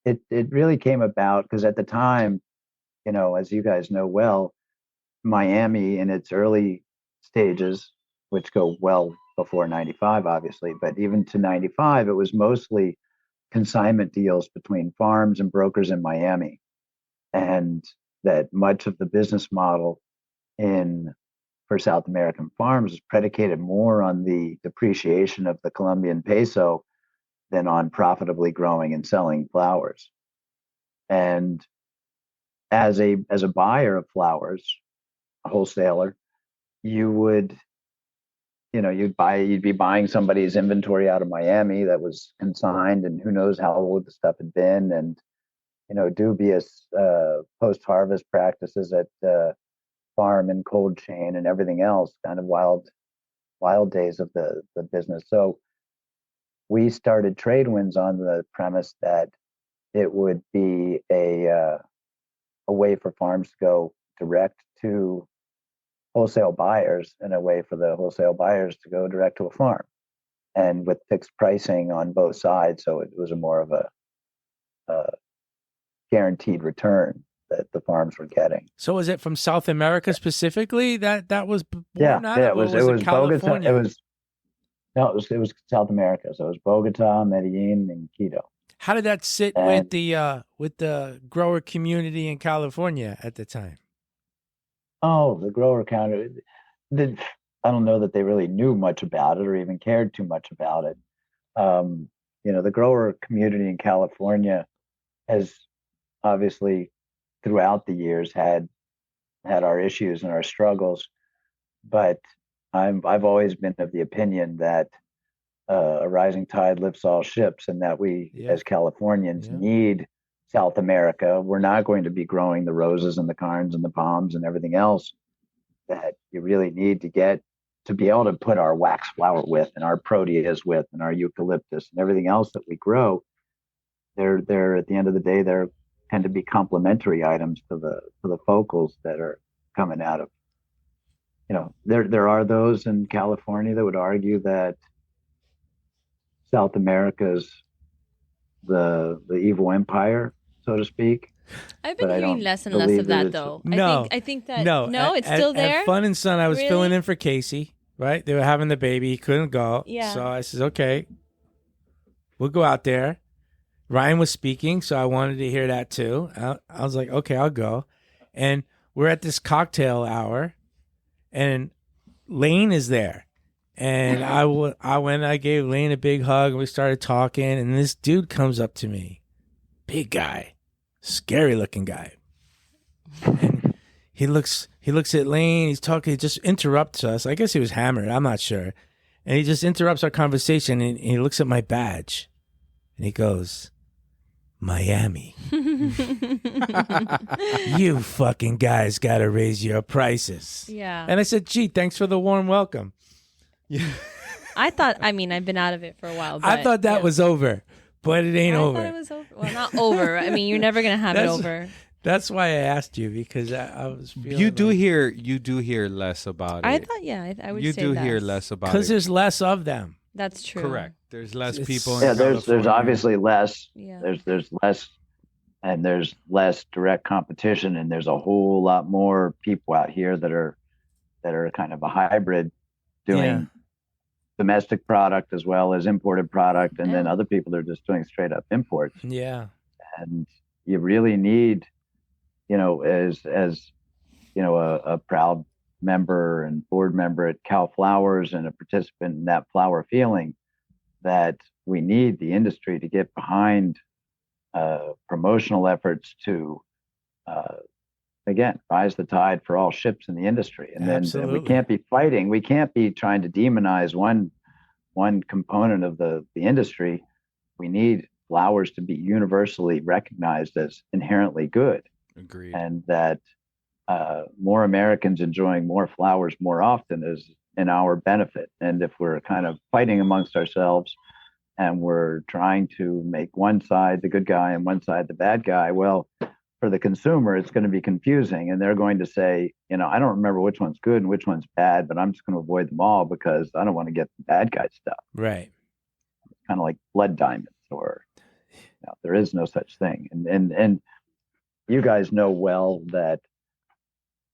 it really came about because at the time, as you guys know well, Miami in its early stages, which go well before 95, obviously, but even to 95, it was mostly consignment deals between farms and brokers in Miami. And that much of the business model in for South American farms is predicated more on the depreciation of the Colombian peso than on profitably growing and selling flowers. And as a buyer of flowers, a wholesaler, you would, you'd be buying somebody's inventory out of Miami that was consigned, and who knows how old the stuff had been, and dubious post harvest practices at farm and cold chain and everything else, kind of wild days of the business. So we started Tradewinds on the premise that it would be a way for farms to go direct to wholesale buyers and a way for the wholesale buyers to go direct to a farm, and with fixed pricing on both sides. So it was a more of a guaranteed return that the farms were getting. So was it from South America specifically that was born Yeah, out yeah. of, It was California? Bogota. It was South America. So it was Bogota, Medellin, and Quito. How did that sit And with the grower community in California at the time? oh, the grower counter. I don't know that they really knew much about it or even cared too much about it. The grower community in California has obviously throughout the years had our issues and our struggles, but I've always been of the opinion that a rising tide lifts all ships, and that we as Californians need South America. We're not going to be growing the roses and the carns and the palms and everything else that you really need to get to be able to put our wax flower with, and our proteas with, and our eucalyptus and everything else that we grow. They're at the end of the day, they're tend to be complementary items to the focals that are coming out of. There are those in California that would argue that South America's the evil empire, so to speak. I've been But I hearing don't less and less believe of that that, it's- though. No. I think that No, it's still there. At Fun and Son, I was Really? filling in for Casey. Right, they were having the baby. He couldn't go. Yeah. So I said, okay, we'll go out there. Ryan was speaking, so I wanted to hear that too. I was like, okay, I'll go. And we're at this cocktail hour, and Lane is there. And I gave Lane a big hug, and we started talking, and this dude comes up to me. Big guy, scary looking guy. And he looks at Lane, he's talking, he just interrupts us. I guess he was hammered, I'm not sure. And he just interrupts our conversation, and he looks at my badge, and he goes, Miami. You fucking guys got to raise your prices. Yeah. And I said, gee, thanks for the warm welcome. I've been out of it for a while. But, I thought that was over, but it ain't I over. thought it was over. Well, not over. I mean, you're never going to have it over. That's why I asked you, because I was feeling You do hear less about it. I thought, I would You say do that. hear less about it. because there's less of them. That's true. Correct. There's less It's- people. Yeah, in there's California. obviously less. Yeah. There's less, and there's less direct competition, and there's a whole lot more people out here that are kind of a hybrid, doing domestic product as well as imported product, and then Yeah. other people that are just doing straight up imports. Yeah. And you really need, as a proud member and board member at Cal Flowers and a participant in that flower feeling, that we need the industry to get behind promotional efforts to, again, rise the tide for all ships in the industry. And then we can't be fighting. We can't be trying to demonize one component of the industry. We need flowers to be universally recognized as inherently good. Agreed. And that more Americans enjoying more flowers more often is in our benefit. And if we're kind of fighting amongst ourselves and we're trying to make one side the good guy and one side the bad guy, well, for the consumer, it's going to be confusing. And they're going to say, I don't remember which one's good and which one's bad, but I'm just going to avoid them all because I don't want to get the bad guy stuff. Right. It's kind of like blood diamonds, or there is no such thing. And you guys know well that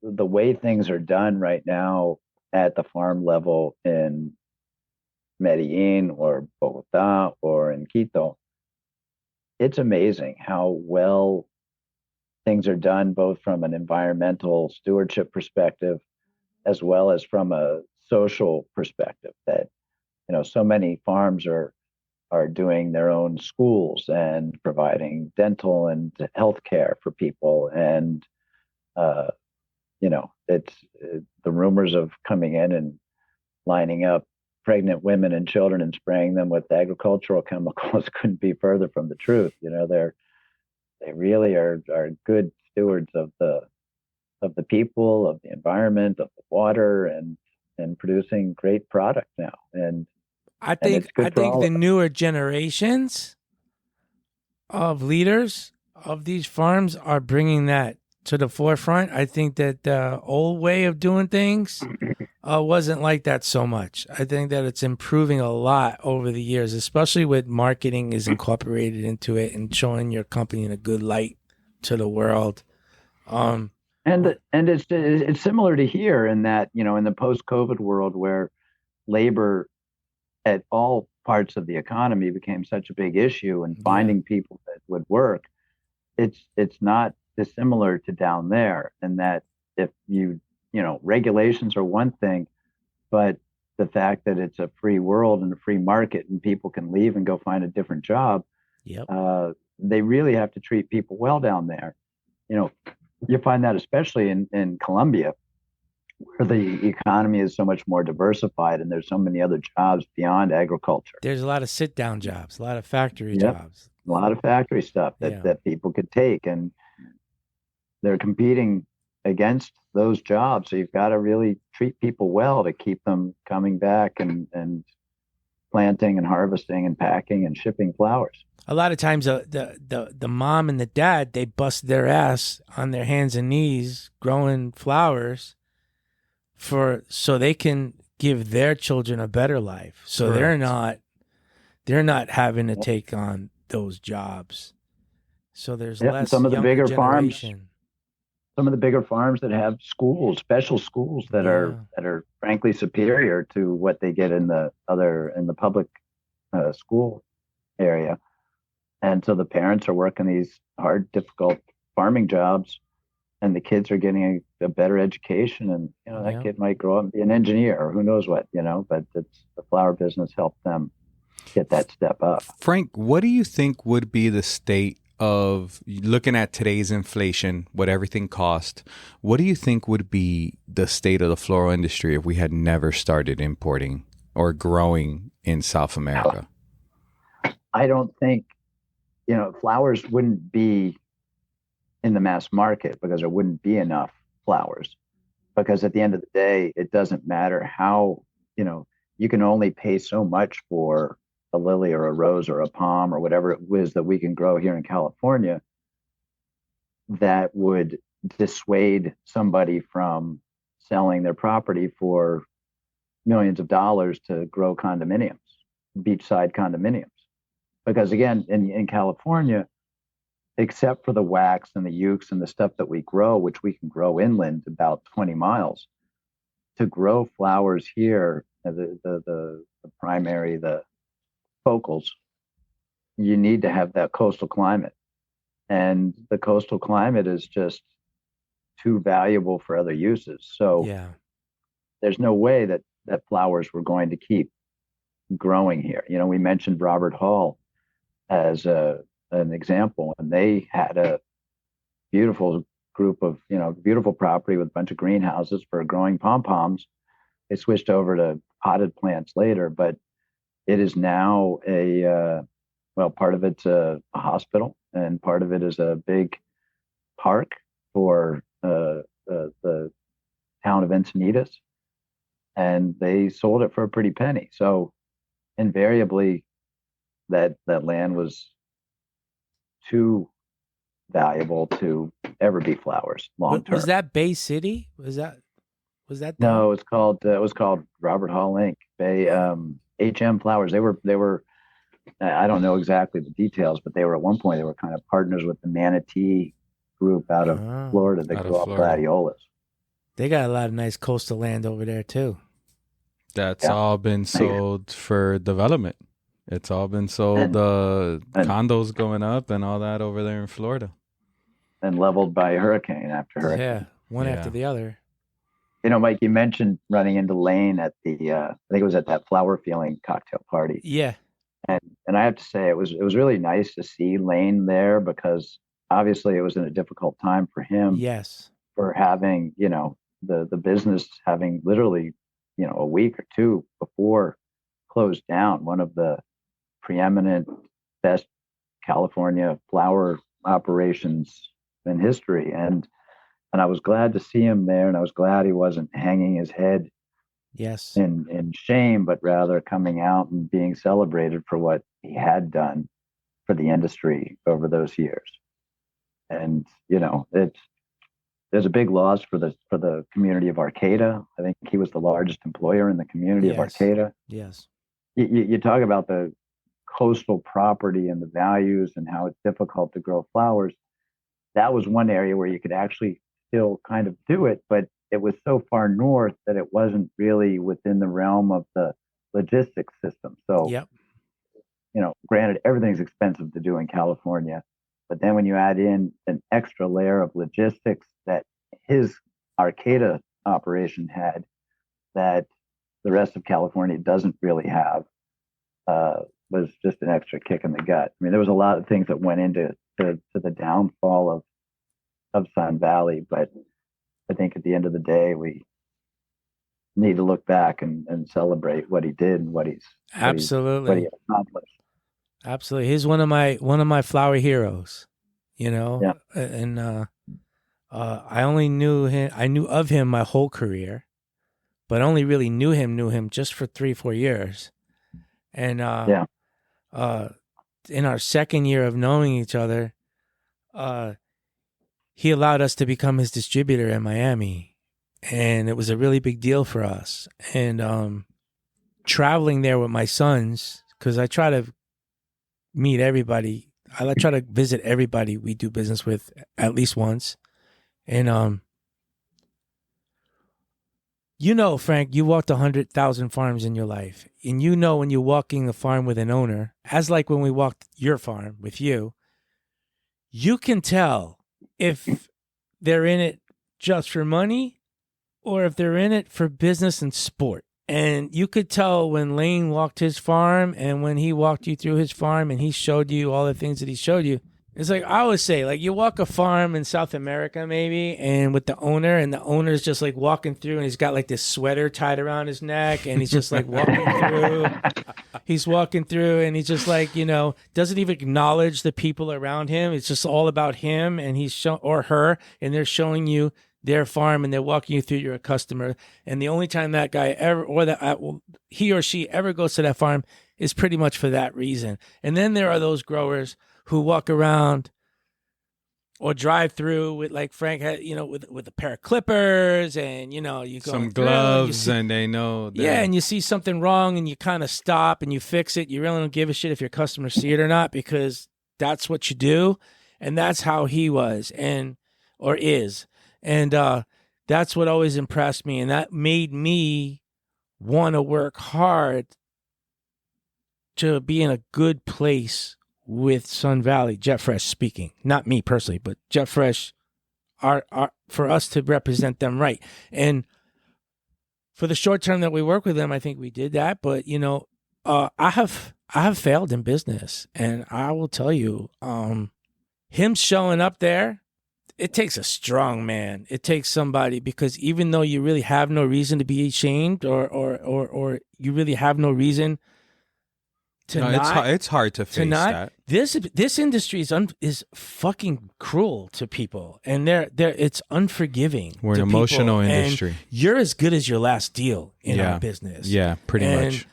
the way things are done right now at the farm level in Medellin or Bogota or in Quito, it's amazing how well things are done, both from an environmental stewardship perspective as well as from a social perspective. That so many farms are doing their own schools and providing dental and health care for people, and it's the rumors of coming in and lining up pregnant women and children and spraying them with agricultural chemicals couldn't be further from the truth. They really are good stewards of the people, of the environment, of the water, and producing great product now. And I think the newer generations of leaders of these farms are bringing that to the forefront. I think that the old way of doing things wasn't like that so much. I think that it's improving a lot over the years, especially with marketing is incorporated into it and showing your company in a good light to the world. And it's similar to here in that, in the post-COVID world where labor at all parts of the economy became such a big issue, and finding people that would work, it's not dissimilar to down there. And that if regulations are one thing, but the fact that it's a free world and a free market and people can leave and go find a different job, they really have to treat people well down there. You find that especially in Colombia, where the economy is so much more diversified and there's so many other jobs beyond agriculture. There's a lot of sit-down jobs, a lot of factory jobs. A lot of factory stuff that people could take, and they're competing against those jobs. So you've got to really treat people well to keep them coming back and planting and harvesting and packing and shipping flowers. A lot of times the mom and the dad, they bust their ass on their hands and knees growing flowers so they can give their children a better life. So they're not having to take on those jobs. So there's less some of the bigger generation. farms. Some of the bigger farms that have schools, special schools that are frankly superior to what they get in the public school area. And so the parents are working these hard, difficult farming jobs, and the kids are getting a better education. And that kid might grow up and be an engineer or who knows what. But it's the flower business helped them get that step up. Frank, what do you think would be the state of, looking at today's inflation, what everything cost, what do you think would be the state of the floral industry if we had never started importing or growing in South America? I don't think, flowers wouldn't be in the mass market because there wouldn't be enough flowers. Because at the end of the day, it doesn't matter how, you can only pay so much for a lily or a rose or a palm or whatever it is that we can grow here in California that would dissuade somebody from selling their property for millions of dollars to grow condominiums, beachside condominiums. Because again, in California, except for the wax and the ukes and the stuff that we grow, which we can grow inland about 20 miles, to grow flowers here, the primary, the focals, you need to have that coastal climate. And the coastal climate is just too valuable for other uses. So there's no way that flowers were going to keep growing here. You know, we mentioned Robert Hall as an example, and they had a beautiful group of, you know, beautiful property with a bunch of greenhouses for growing pom-poms. They switched over to potted plants later, but it is now well, part of it's a hospital, and part of it is a big park for the town of Encinitas, and they sold it for a pretty penny. So invariably, that land was too valuable to ever be flowers long term. Was that Bay City? Was that No, it was called Robert Hall Inc. Bay HM Flowers. They were I don't know exactly the details, but they were at one point they were kind of partners with the Manatee group out of Florida that grew up gladiolas. They got a lot of nice coastal land over there too. That's all been sold for development. It's all been sold, condos going up and all that over there in Florida. And leveled by hurricane after hurricane. Yeah, one after the other. You know, Mike, you mentioned running into Lane at the, I think it was at that flower feeling cocktail party. Yeah. And I have to say, it was really nice to see Lane there, because obviously it was in a difficult time for him. Yes. For having, you know, the business having literally, you know, a week or two before closed down, one of the preeminent best California flower operations in history. And I was glad to see him there, and I was glad he wasn't hanging his head in shame, but rather coming out and being celebrated for what he had done for the industry over those years. And, you know, there's a big loss for the community of Arcata. I think he was the largest employer in the community of Arcata. Yes. You talk about the coastal property and the values and how it's difficult to grow flowers. That was one area where you could actually still kind of do it, but it was so far north that it wasn't really within the realm of the logistics system. So, you know, granted, everything's expensive to do in California, but then when you add in an extra layer of logistics that his Arcata operation had, that the rest of California doesn't really have, was just an extra kick in the gut. I mean, there was a lot of things that went into the downfall of Sun Valley, but I think at the end of the day, we need to look back and celebrate what he did and what he accomplished. Absolutely, he's one of my flower heroes. You know, and I only knew him. I knew of him my whole career, but only really knew him just for 3-4 years. And in our second year of knowing each other, he allowed us to become his distributor in Miami, and it was a really big deal for us. And traveling there with my sons, because I try to meet everybody. I try to visit everybody we do business with at least once. And you know, Frank, you walked 100,000 farms in your life, and you know when you're walking a farm with an owner, as like when we walked your farm with you, you can tell if they're in it just for money or if they're in it for business and sport. And you could tell when Lane walked his farm and when he walked you through his farm and he showed you all the things that he showed you. It's like I always say, like you walk a farm in South America maybe, and with the owner, and the owner's just like walking through, and he's got like this sweater tied around his neck, and he's just like walking through. He's walking through, and he's just like, you know, doesn't even acknowledge the people around him. It's just all about him, and he's or her, and they're showing you their farm, and they're walking you through. You're a customer, and the only time that guy ever, or that he or she ever goes to that farm is pretty much for that reason. And then there are those growers who walk around or drive through with, like Frank had, you know, with a pair of clippers, and you know, you go some gloves, and they know and you see something wrong and you kind of stop and you fix it. You really don't give a shit if your customers see it or not, because that's what you do. And that's how he was or is. And that's what always impressed me, and that made me want to work hard to be in a good place with Sun Valley, Jet Fresh speaking. Not me personally, but Jet Fresh, are for us to represent them right. And for the short term that we work with them, I think we did that. But, you know, I have failed in business, and I will tell you, him showing up there, it takes a strong man. It takes somebody, because even though you really have no reason to be ashamed, or you really have no reason to not, it's hard to face that. This industry is fucking cruel to people, and it's unforgiving. We're an to emotional people, industry. and you're as good as your last deal in our business. Yeah, pretty much.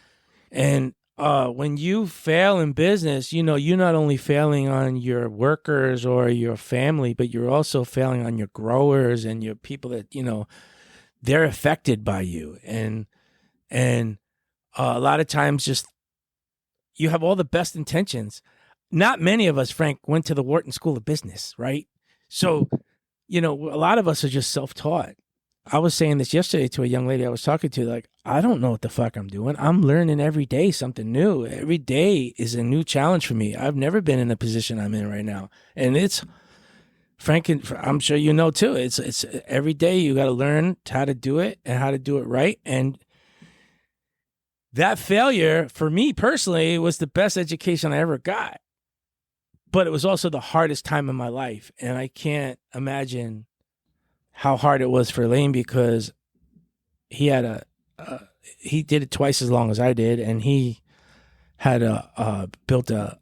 And when you fail in business, you're not only failing on your workers or your family, but you're also failing on your growers and your people that, they're affected by you. And a lot of times just you have all the best intentions. Not many of us, Frank, went to the Wharton School of Business, right? So, a lot of us are just self-taught. I was saying this yesterday to a young lady I was talking to, like, I don't know what the fuck I'm doing. I'm learning every day something new. Every day is a new challenge for me. I've never been in the position I'm in right now. And it's, Frank, I'm sure you know too, it's every day you got to learn how to do it and how to do it right. And that failure for me personally was the best education I ever got. But it was also the hardest time in my life. And I can't imagine how hard it was for Lane, because he had he did it twice as long as I did, and he had built a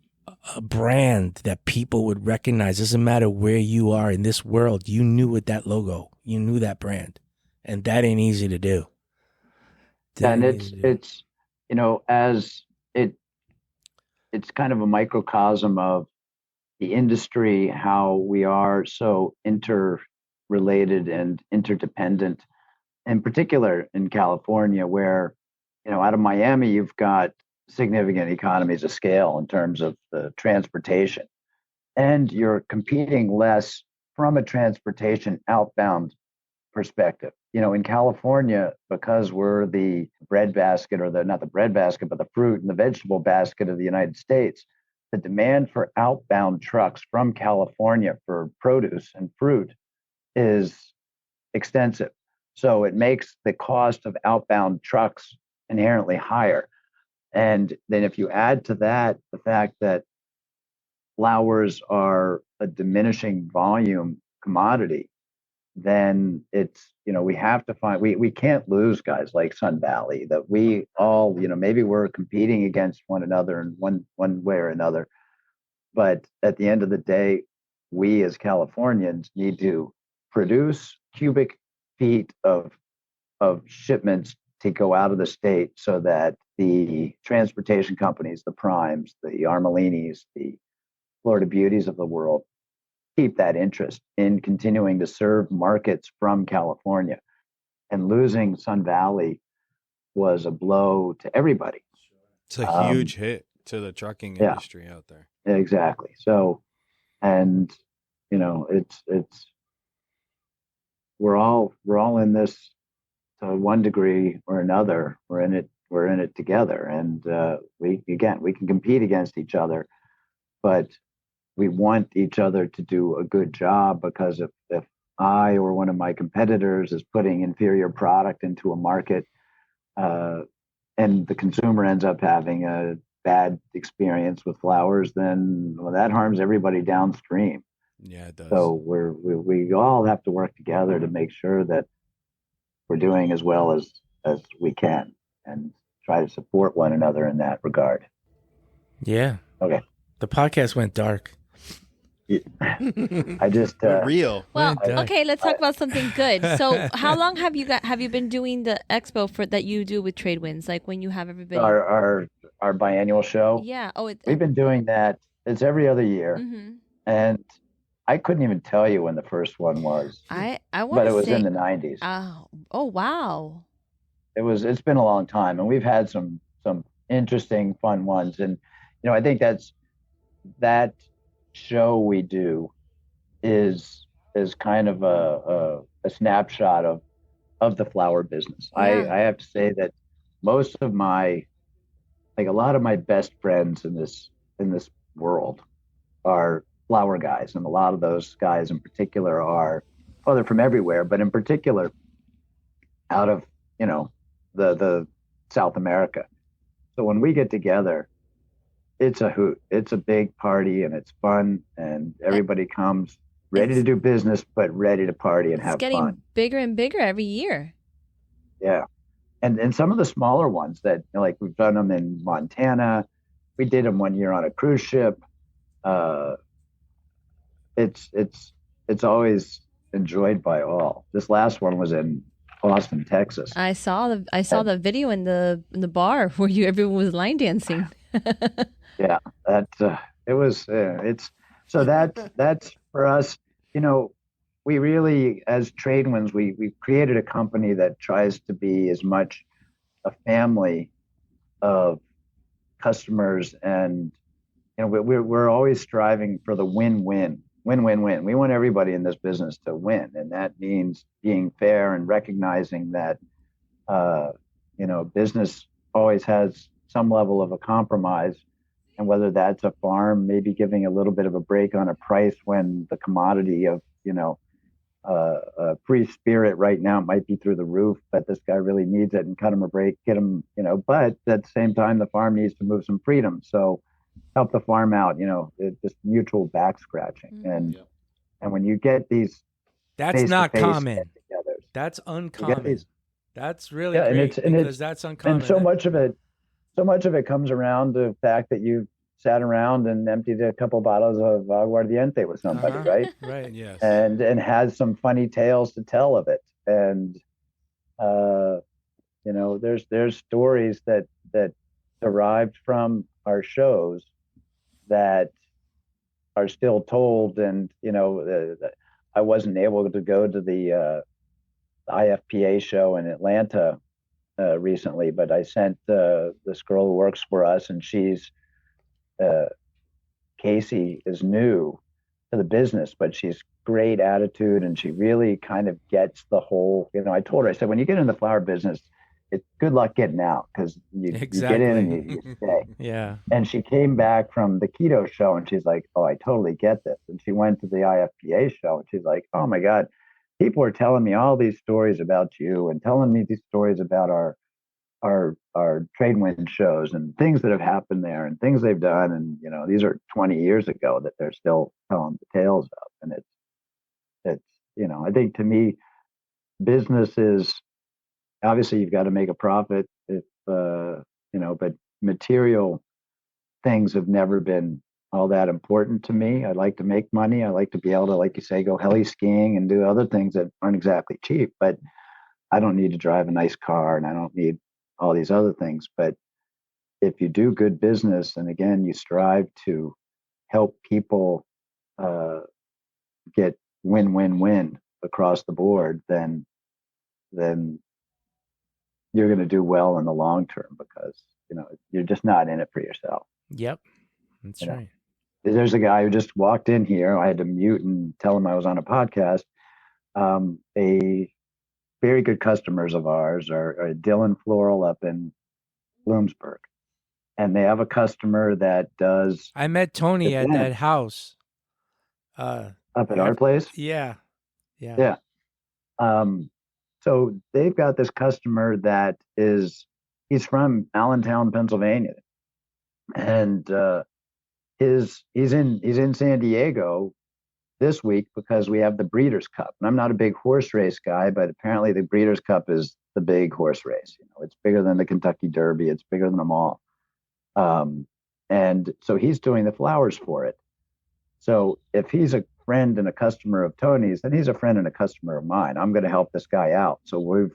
brand that people would recognize. Doesn't matter where you are in this world, you knew it, that logo, you knew that brand, and that ain't easy to do. And it's as it's kind of a microcosm of the industry, how we are so interrelated and interdependent, in particular in California, where, out of Miami, you've got significant economies of scale in terms of the transportation, and you're competing less from a transportation outbound perspective. In California, because we're the breadbasket, or not the breadbasket, but the fruit and the vegetable basket of the United States, the demand for outbound trucks from California for produce and fruit is extensive. So it makes the cost of outbound trucks inherently higher. And then if you add to that the fact that flowers are a diminishing volume commodity, then it's, we have to find, we can't lose guys like Sun Valley, that we all, maybe we're competing against one another in one way or another. But at the end of the day, we as Californians need to produce cubic feet of shipments to go out of the state, so that the transportation companies, the Primes, the Armalinis, the Florida Beauties of the world, keep that interest in continuing to serve markets from California. And losing Sun Valley was a blow to everybody. It's a huge hit to the trucking industry out there. Exactly. So, and it's we're all in this to one degree or another. We're in it together, and we can compete against each other, but we want each other to do a good job, because if I or one of my competitors is putting inferior product into a market, and the consumer ends up having a bad experience with flowers, then that harms everybody downstream. Yeah, it does. So we all have to work together to make sure that we're doing as well as we can, and try to support one another in that regard. Yeah. Okay. The podcast went dark. I just real. Well, okay, let's talk about something good. So, how long have you been doing the expo that you do with Tradewinds? Like when you have everybody. Our biannual show. Yeah. Oh, we've been doing that. It's every other year, mm-hmm. and I couldn't even tell you when the first one was. I want but to it was say, in the 90s. Oh wow. It's been a long time, and we've had some interesting, fun ones, and I think that show we do is kind of a snapshot of the flower business. Yeah. I have to say that most of a lot of my best friends in this world are flower guys, and a lot of those guys in particular they're from everywhere, but in particular out of the South America. So when we get together, it's a hoot. It's a big party and it's fun and everybody comes ready to do business, but ready to party and have It's getting fun. bigger and bigger every year. Yeah. And some of the smaller ones that, like, we've done them in Montana. We did them one year on a cruise ship. It's always enjoyed by all. This last one was in Austin, Texas. I saw the video in the bar where everyone was line dancing. Yeah, it was. That's for us. You know, we really, as Tradewinds, we've created a company that tries to be as much a family of customers, and we're always striving for the win-win. Win-win-win. We want everybody in this business to win, and that means being fair and recognizing that business always has some level of a compromise, and whether that's a farm maybe giving a little bit of a break on a price when the commodity of free spirit right now might be through the roof, but this guy really needs it and cut him a break, get him, but at the same time the farm needs to move some freedom, so help the farm out, just mutual back scratching. And when you get these, that's not common. Get-togethers, that's uncommon. That's really great, because that's uncommon. And so much of it comes around the fact that you sat around and emptied a couple bottles of aguardiente with somebody, right? Right. Yes. And has some funny tales to tell of it. And there's stories that derived from our shows that are still told. And I wasn't able to go to the IFPA show in Atlanta recently, but I sent this girl who works for us, and she's Casey is new to the business, but she's great attitude, and she really kind of gets the whole. I told her, I said, when you get in the flower business, it's good luck getting out, because you get in and you stay. Yeah. And she came back from the keto show, and she's like, "Oh, I totally get this." And she went to the IFPA show, and she's like, "Oh my God, people are telling me all these stories about you, and telling me these stories about our Tradewinds shows and things that have happened there and things they've done. And, these are 20 years ago that they're still telling the tales of." And it's, I think, to me, business is, obviously you've got to make a profit but material things have never been all that important to me. I like to make money. I like to be able to, like you say, go heli skiing and do other things that aren't exactly cheap, but I don't need to drive a nice car, and I don't need all these other things. But if you do good business, and again, you strive to help people get win-win-win across the board, then you're going to do well in the long term, because you're just not in it for yourself. Yep, that's right. There's a guy who just walked in here. I had to mute and tell him I was on a podcast. A very good customers of ours are Dylan Floral up in Bloomsburg, and they have a customer that does. I met Tony at that house. Up at our place. Yeah. So they've got this customer that he's from Allentown, Pennsylvania, and he's in San Diego this week because we have the Breeders' Cup. And I'm not a big horse race guy, but apparently the Breeders' Cup is the big horse race. It's bigger than the Kentucky Derby. It's bigger than them all. And so he's doing the flowers for it. So if he's a friend and a customer of Tony's, then he's a friend and a customer of mine. I'm going to help this guy out. So we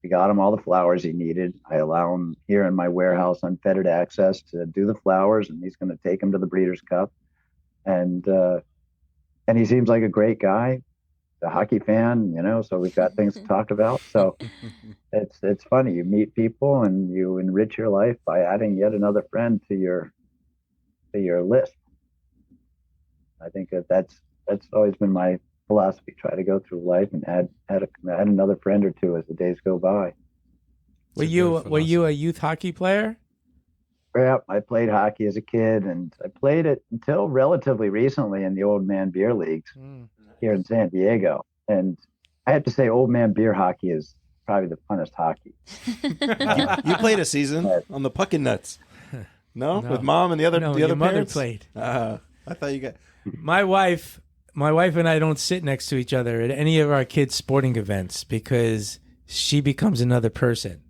got him all the flowers he needed. I allow him here in my warehouse unfettered access to do the flowers, and he's going to take them to the Breeders' Cup. And he seems like a great guy, a hockey fan, so we've got things to talk about. So it's funny. You meet people and you enrich your life by adding yet another friend to your list. I think that's always been my philosophy. Try to go through life and add another friend or two as the days go by. Were you a youth hockey player? Yeah, I played hockey as a kid, and I played it until relatively recently in the old man beer leagues here in San Diego. And I have to say, old man beer hockey is probably the funnest hockey. You played a season on the Puckin' Nuts. No, No. with mom and the other No, the your other mother parents. played. I thought you got. My wife and I don't sit next to each other at any of our kids' sporting events because she becomes another person.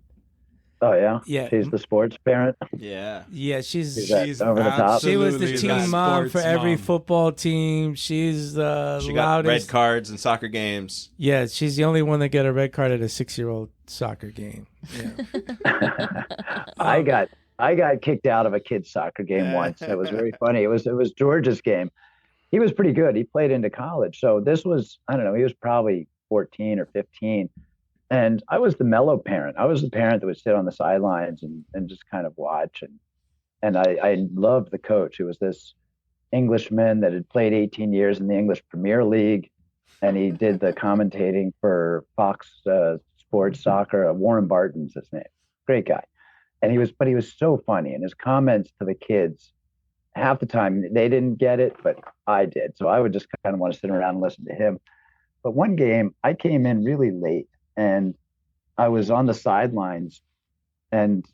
Oh yeah, Yeah. She's the sports parent. Yeah. Yeah, She's She's over the top. she was the absolutely team mom for sports every mom. football team. She's the She got loudest. red cards in soccer games. Yeah, she's the only one that got a red card at a 6-year-old soccer game. Yeah. I got kicked out of a kid's soccer game once. It was very funny. It was George's game. He was pretty good. He played into college. So this was, I don't know, he was probably 14 or 15. And I was the mellow parent. I was the parent that would sit on the sidelines and just kind of watch. And I loved the coach. It was this Englishman that had played 18 years in the English Premier League. And he did the commentating for Fox Sports Soccer. Warren Barton's his name. Great guy. And he was so funny. And his comments to the kids, half the time they didn't get it, but I did. So I would just kind of want to sit around and listen to him. But one game I came in really late and I was on the sidelines and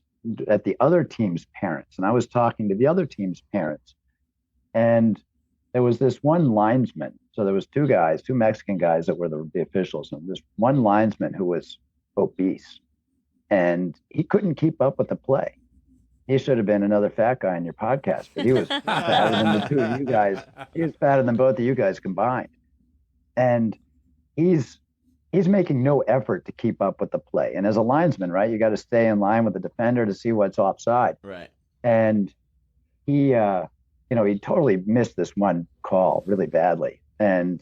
at the other team's parents. And I was talking to the other team's parents. And there was this one linesman. So there was two Mexican guys that were the officials. And this one linesman who was obese and he couldn't keep up with the play. He should have been another fat guy on your podcast, but he was fatter than the two of you guys. He was fatter than both of you guys combined. And he's making no effort to keep up with the play. And as a linesman, right, you got to stay in line with the defender to see what's offside. Right. And he totally missed this one call really badly. And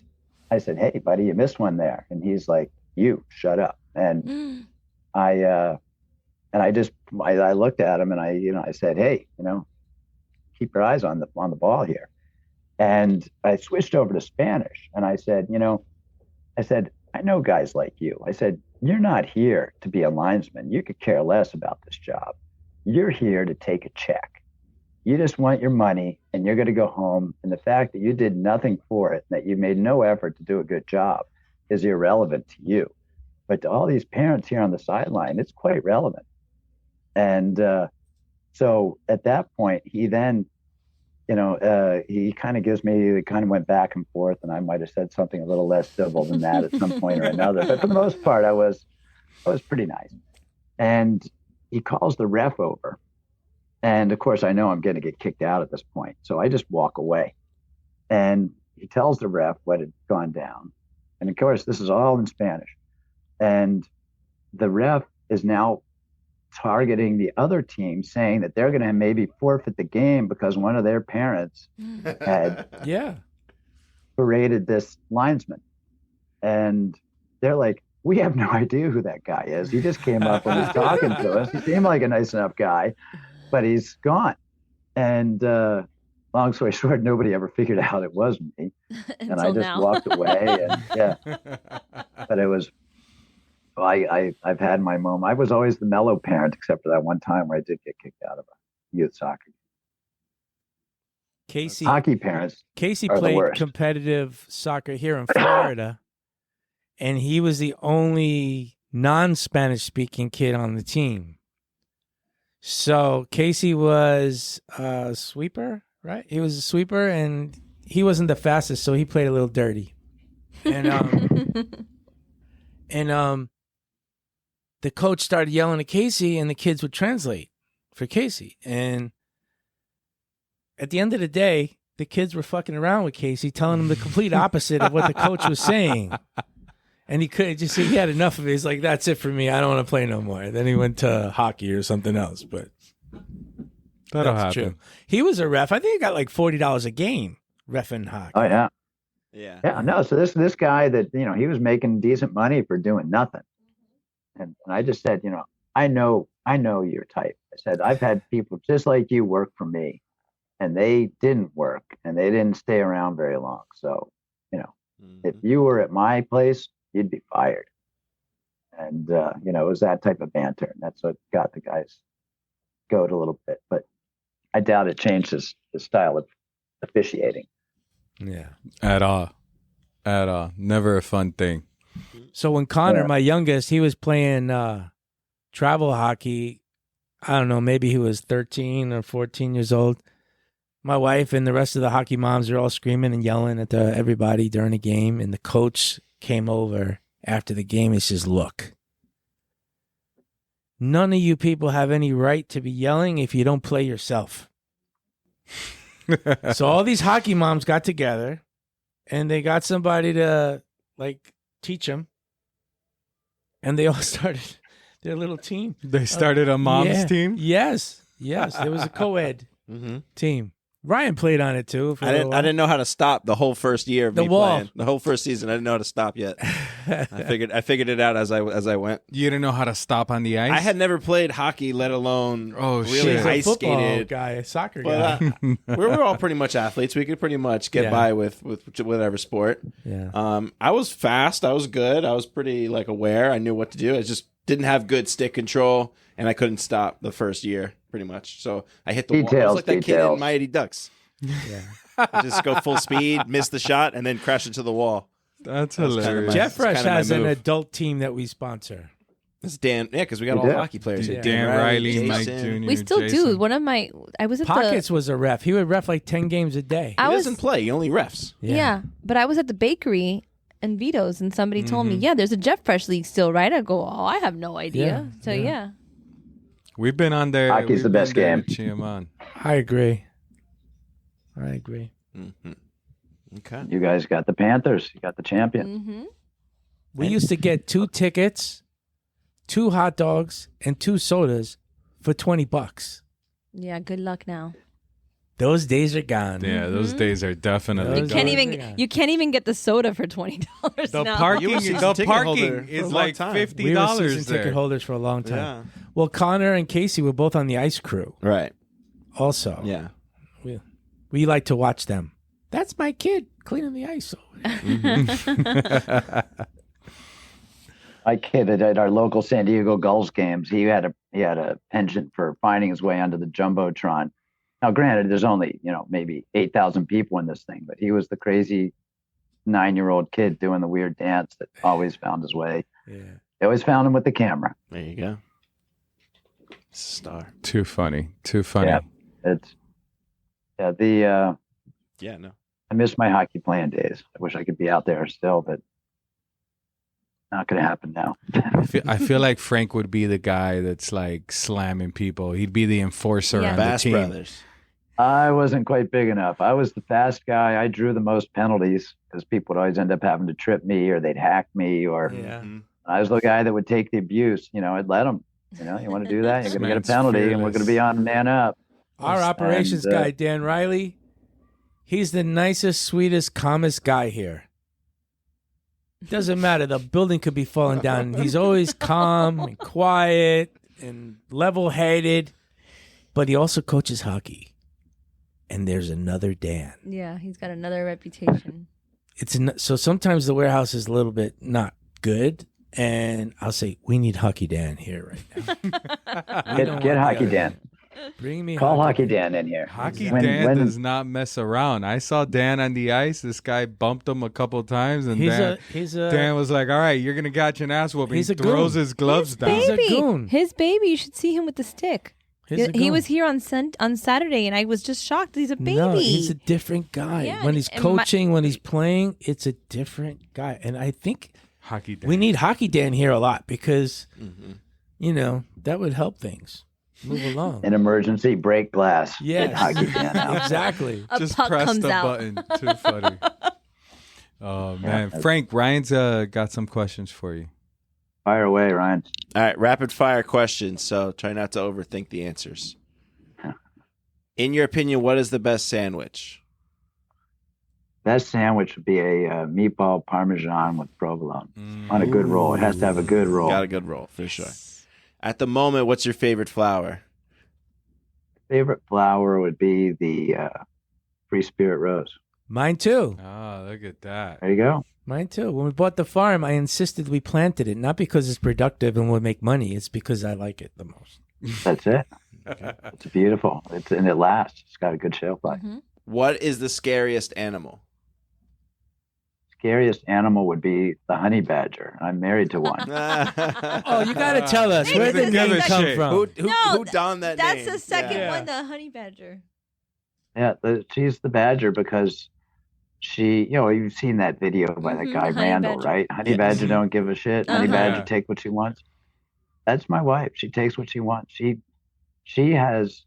I said, "Hey, buddy, you missed one there." And he's like, "You shut up." And I looked at him and I said, "Hey, keep your eyes on the ball here." And I switched over to Spanish and I said, "I know guys like you." I said, "You're not here to be a linesman. You could care less about this job. You're here to take a check. You just want your money and you're going to go home. And the fact that you did nothing for it, that you made no effort to do a good job is irrelevant to you. But to all these parents here on the sideline, it's quite relevant." And so at that point, he then, he kind of went back and forth, and I might have said something a little less civil than that at some point or another. But for the most part, I was pretty nice. And he calls the ref over. And of course, I know I'm going to get kicked out at this point. So I just walk away. And he tells the ref what had gone down. And of course, this is all in Spanish. And the ref is now targeting the other team, saying that they're going to maybe forfeit the game because one of their parents had berated this linesman. And they're like, "We have no idea who that guy is. He just came up and was talking to us. He seemed like a nice enough guy, but he's gone." And long story short, nobody ever figured out it was me. And I just walked away. And but it was, I've had my moment. I was always the mellow parent, except for that one time where I did get kicked out of a youth soccer. Hockey parents. Casey are the played worst. competitive soccer here in Florida, and he was the only non-Spanish speaking kid on the team. So Casey was a sweeper, right? He was a sweeper, and he wasn't the fastest, so he played a little dirty. And the coach started yelling at Casey, and the kids would translate for Casey. And at the end of the day, the kids were fucking around with Casey, telling him the complete opposite of what the coach was saying. And he couldn't just say he had enough of it. He's like, "That's it for me. I don't want to play no more." Then he went to hockey or something else. But That'll that's happen. true. He was a ref. I think he got like $40 a game reffing hockey. Oh yeah. Yeah. Yeah, no. So this guy that he was making decent money for doing nothing, and I just said, I know your type. I said, I've had people just like you work for me, and they didn't work and they didn't stay around very long. So, if you were at my place, you'd be fired. And it was that type of banter, and that's what got the guys goat a little bit. But I doubt it changed his style of officiating. Yeah. At all. Never a fun thing. So when Connor, my youngest, he was playing travel hockey, I don't know, maybe he was 13 or 14 years old. My wife and the rest of the hockey moms are all screaming and yelling at everybody during the game. And the coach came over after the game and says, look, none of you people have any right to be yelling if you don't play yourself. So all these hockey moms got together and they got somebody to like teach them. And they all started their little team. They started a mom's team? Yes. It was a co-ed team. Ryan played on it too. I didn't know how to stop the whole first year of The me wall. playing. The whole first season, I didn't know how to stop yet. I figured it out as I went. You didn't know how to stop on the ice? I had never played hockey, let alone really shit. He's a ice football skated. guy, a soccer guy. But we were all pretty much athletes. We could pretty much get by with whatever sport. Yeah. I was fast. I was good. I was pretty like aware. I knew what to do. I just didn't have good stick control, and I couldn't stop the first year pretty much. So I hit the wall. I was like that kid in Mighty Ducks. Yeah. I just go full speed, miss the shot, and then crash into the wall. That's That was kinda hilarious. my- Jeff Fresh kinda my has an move. adult team that we sponsor. That's Dan. Yeah, because we got We all do. hockey players. here. Dan Riley, Mike Jason. Jr. We still do. Jason. One of my, I was at Pockets was a ref. He would ref like 10 games a day. I He was, doesn't play. He only refs. yeah, but I was at the bakery and Vito's, and somebody told me, yeah, there's a Jeff Fresh league still, right? I go, oh, I have no idea. Yeah, So yeah. We've been on there. Hockey's we've the best been there game. to cheer 'em on. I agree. Mm-hmm. Okay. You guys got the Panthers. You got the champion. Mm-hmm. We used to get 2 tickets, 2 hot dogs, and 2 sodas for $20. Yeah. Good luck now. Those days are gone. Yeah, those days are definitely Those You can't days gone. are even gone. you can't even get the soda for $20 The now. parking, You were a season the ticket parking holder for a is long like time. We were $50 season there. ticket holders for a long time. Yeah. Well, Connor and Casey were both on the ice crew Right. also. Yeah. We like to watch them. That's my kid cleaning the ice. My kid at our local San Diego Gulls games, he had a penchant for finding his way onto the jumbotron. Now, granted, there's only maybe 8,000 people in this thing, but he was the crazy 9-year-old kid doing the weird dance that always found his way. Yeah. They always found him with the camera. There you go. Star. Too funny. Too funny. Yeah. It's Yeah. No. I miss my hockey playing days. I wish I could be out there still, but not going to happen now. I feel like Frank would be the guy that's like slamming people. He'd be the enforcer Yeah. on Bass the team. Brothers. I wasn't quite big enough. I was the fast guy. I drew the most penalties because people would always end up having to trip me or they'd hack me or Yeah. Mhm. I was the guy that would take the abuse. I'd let them. You want to do that? You're going to get a Man's penalty and we're fearless. going to be on man up. Our operations And, guy, Dan Riley, he's the nicest, sweetest, calmest guy here. Doesn't matter. The building could be falling down. He's always calm and quiet and level-headed, but he also coaches hockey. And there's another Dan. Yeah, he's got another reputation. So sometimes the warehouse is a little bit not good, and I'll say, we need Hockey Dan here right now. Get Hockey Dan. Bring me Call Hockey Dan in here. Hockey When- Dan when- does not mess around. I saw Dan on the ice. This guy bumped him a couple times, and Dan was like, "All right, you're gonna catch an ass whooping." He's He a throws goon. his gloves down. He's a Baby, goon. his baby. You should see him with the stick. He's a He goon. was here on Saturday, and I was just shocked. He's a baby. No, he's a different guy. Yeah, when he's and my- coaching, when he's playing, it's a different guy. And I think Hockey Dan. we need Hockey Dan here a lot because, Mhm. that would help things move along. An emergency break glass. Yes. Get Hockey Dan out. Exactly. A Just puck press comes the out. button. Too funny. Oh man, Frank, Ryan's got some questions for you. Fire away, Ryan. All right, rapid fire questions. So try not to overthink the answers. In your opinion, what is the best sandwich? Best sandwich would be a meatball parmesan with provolone on a good roll. It has to have a good roll. Got a good roll for sure. At the moment, what's your favorite flower? Favorite flower would be the Free Spirit Rose. Mine too. Oh, look at that. There you go. Mine too. When we bought the farm, I insisted we planted it, not because it's productive and will make money. It's because I like it the most. That's it. It's beautiful. And it lasts. It's got a good shelf life. Mhm. What is the scariest animal? scariest animal would be the honey badger. I'm married to one. Oh, you got to tell us. Where did the Give name a come shit. from? Who donned that That's name? the second Yeah. one, the honey badger. Yeah, she's the badger because she, you've seen that video by that Mhm, guy the honey Randall, badger. right? Honey Yes. badger don't give a shit. Honey Uh-huh. badger Yeah. take what she wants. That's my wife. She takes what she wants. She has,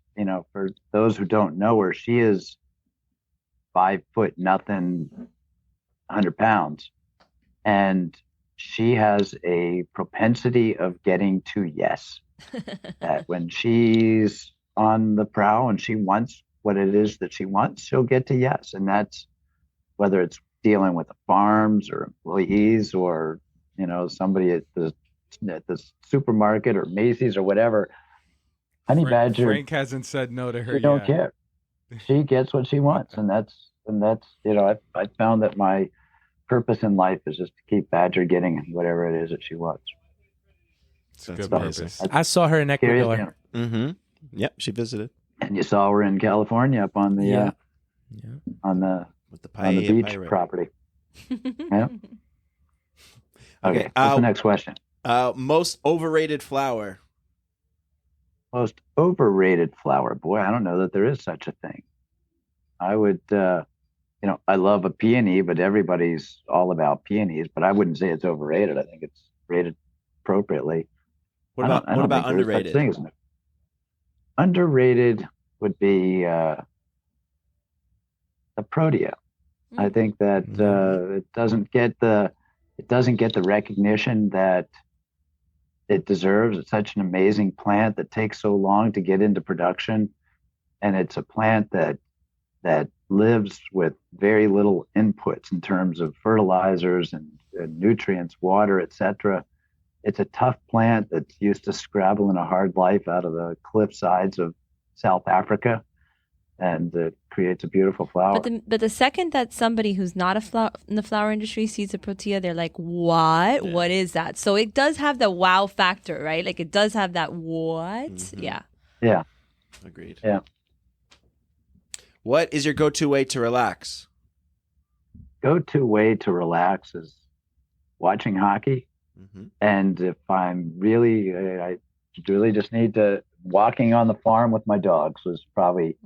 for those who don't know her, she is 5 foot nothing, 100 pounds, and she has a propensity of getting to yes. That when she's on the prowl and she wants what it is that she wants, she'll get to yes. And that's whether it's dealing with the farms or employees or, somebody at the supermarket or Macy's or whatever. Honey badger, Frank hasn't said no to her she don't yet. care. She gets what she wants. And that's, I found that my purpose in life is just to keep Badger getting whatever it is that she wants. It's a That's good amazing. purpose. I saw her in Curious, Ecuador. Mm-hmm. Yep, she visited and you saw her in California up on the Yeah. on the with the on the beach pirate. property. Yeah. Okay, Okay. What's the next question? Most overrated flower. Most overrated flower. Boy, I don't know that there is such a thing. I would, I love a peony, but everybody's all about peonies. But I wouldn't say it's overrated. I think it's rated appropriately. What I about don't think there's such underrated? thing, isn't it? Underrated would be the Protea. I think that it doesn't get the recognition that it deserves. It's such an amazing plant that takes so long to get into production, and it's a plant that lives with very little inputs in terms of fertilizers and nutrients, water, etc. It's a tough plant that's used to scrabbling a hard life out of the cliff sides of South Africa, and it creates a beautiful flower. But the second that somebody who's not in the flower industry sees a protea, they're like, "What? Yeah. What is that?" So it does have the wow factor, right? Like it does have that what? Mhm. Yeah. Yeah. Agreed. Yeah. What is your go-to way to relax? Go-to way to relax is watching hockey. Mm-hmm. And if I'm really, I really just need to, walking on the farm with my dogs was probably,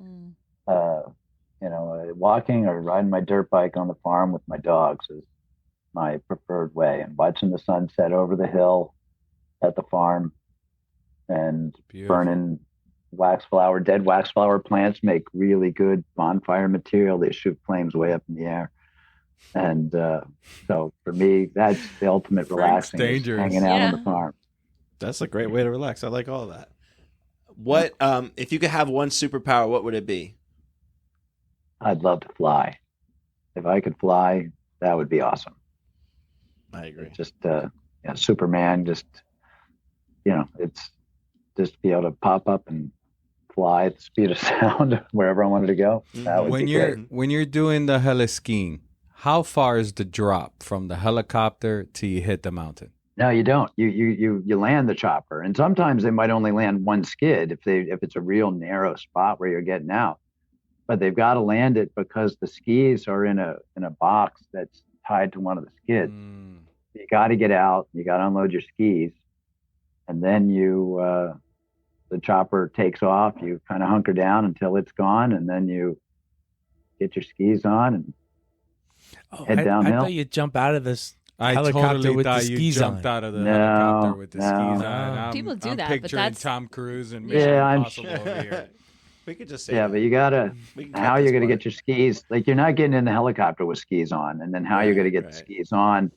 walking or riding my dirt bike on the farm with my dogs is my preferred way. And watching the sunset over the hill at the farm and Beautiful. burning dead waxflower plants make really good bonfire material. They shoot flames way up in the air. And so for me, that's the ultimate Frank's relaxing, is dangerous. hanging out on Yeah. the farm. That's a great way to relax. I like all of that. What if you could have one superpower, what would it be? I'd love to fly. If I could fly, that would be awesome. I agree. Just Superman, it's just be able to pop up and fly at the speed of sound wherever I wanted to go. That would When be you're great. when you're doing the heli skiing, how far is the drop from the helicopter till you hit the mountain? No, you don't. You land the chopper, and sometimes they might only land one skid if it's a real narrow spot where you're getting out. But they've got to land it because the skis are in a box that's tied to one of the skids. You got to get out. You got to unload your skis, and then the chopper takes off. You kind of hunker down until it's gone, and then you get your skis on and head I downhill. thought you'd jump out of this I helicopter totally with the thought you skis jumped on. out of the No, helicopter with the no. skis on. People do I'm that, but picturing that's- Tom Cruise and Mission Yeah, I'm Impossible over here. We could just say Yeah, that. but you gotta. We can cut How this you're gonna part. get your skis? Like you're not getting in the helicopter with skis on, and then how you're gonna get Right. the skis on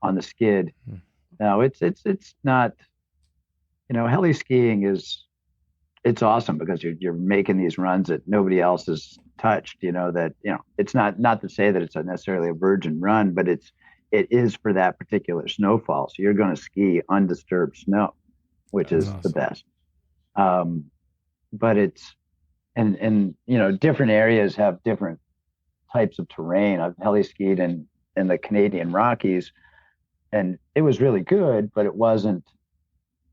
the skid? No, it's not. Heli skiing it's awesome because you're making these runs that nobody else has touched. It's not to say that it's necessarily a virgin run, but it is for that particular snowfall. So you're going to ski undisturbed snow, which That's is the awesome. best. But it's and different areas have different types of terrain. I've heli skied in the Canadian Rockies, and it was really good, but it wasn't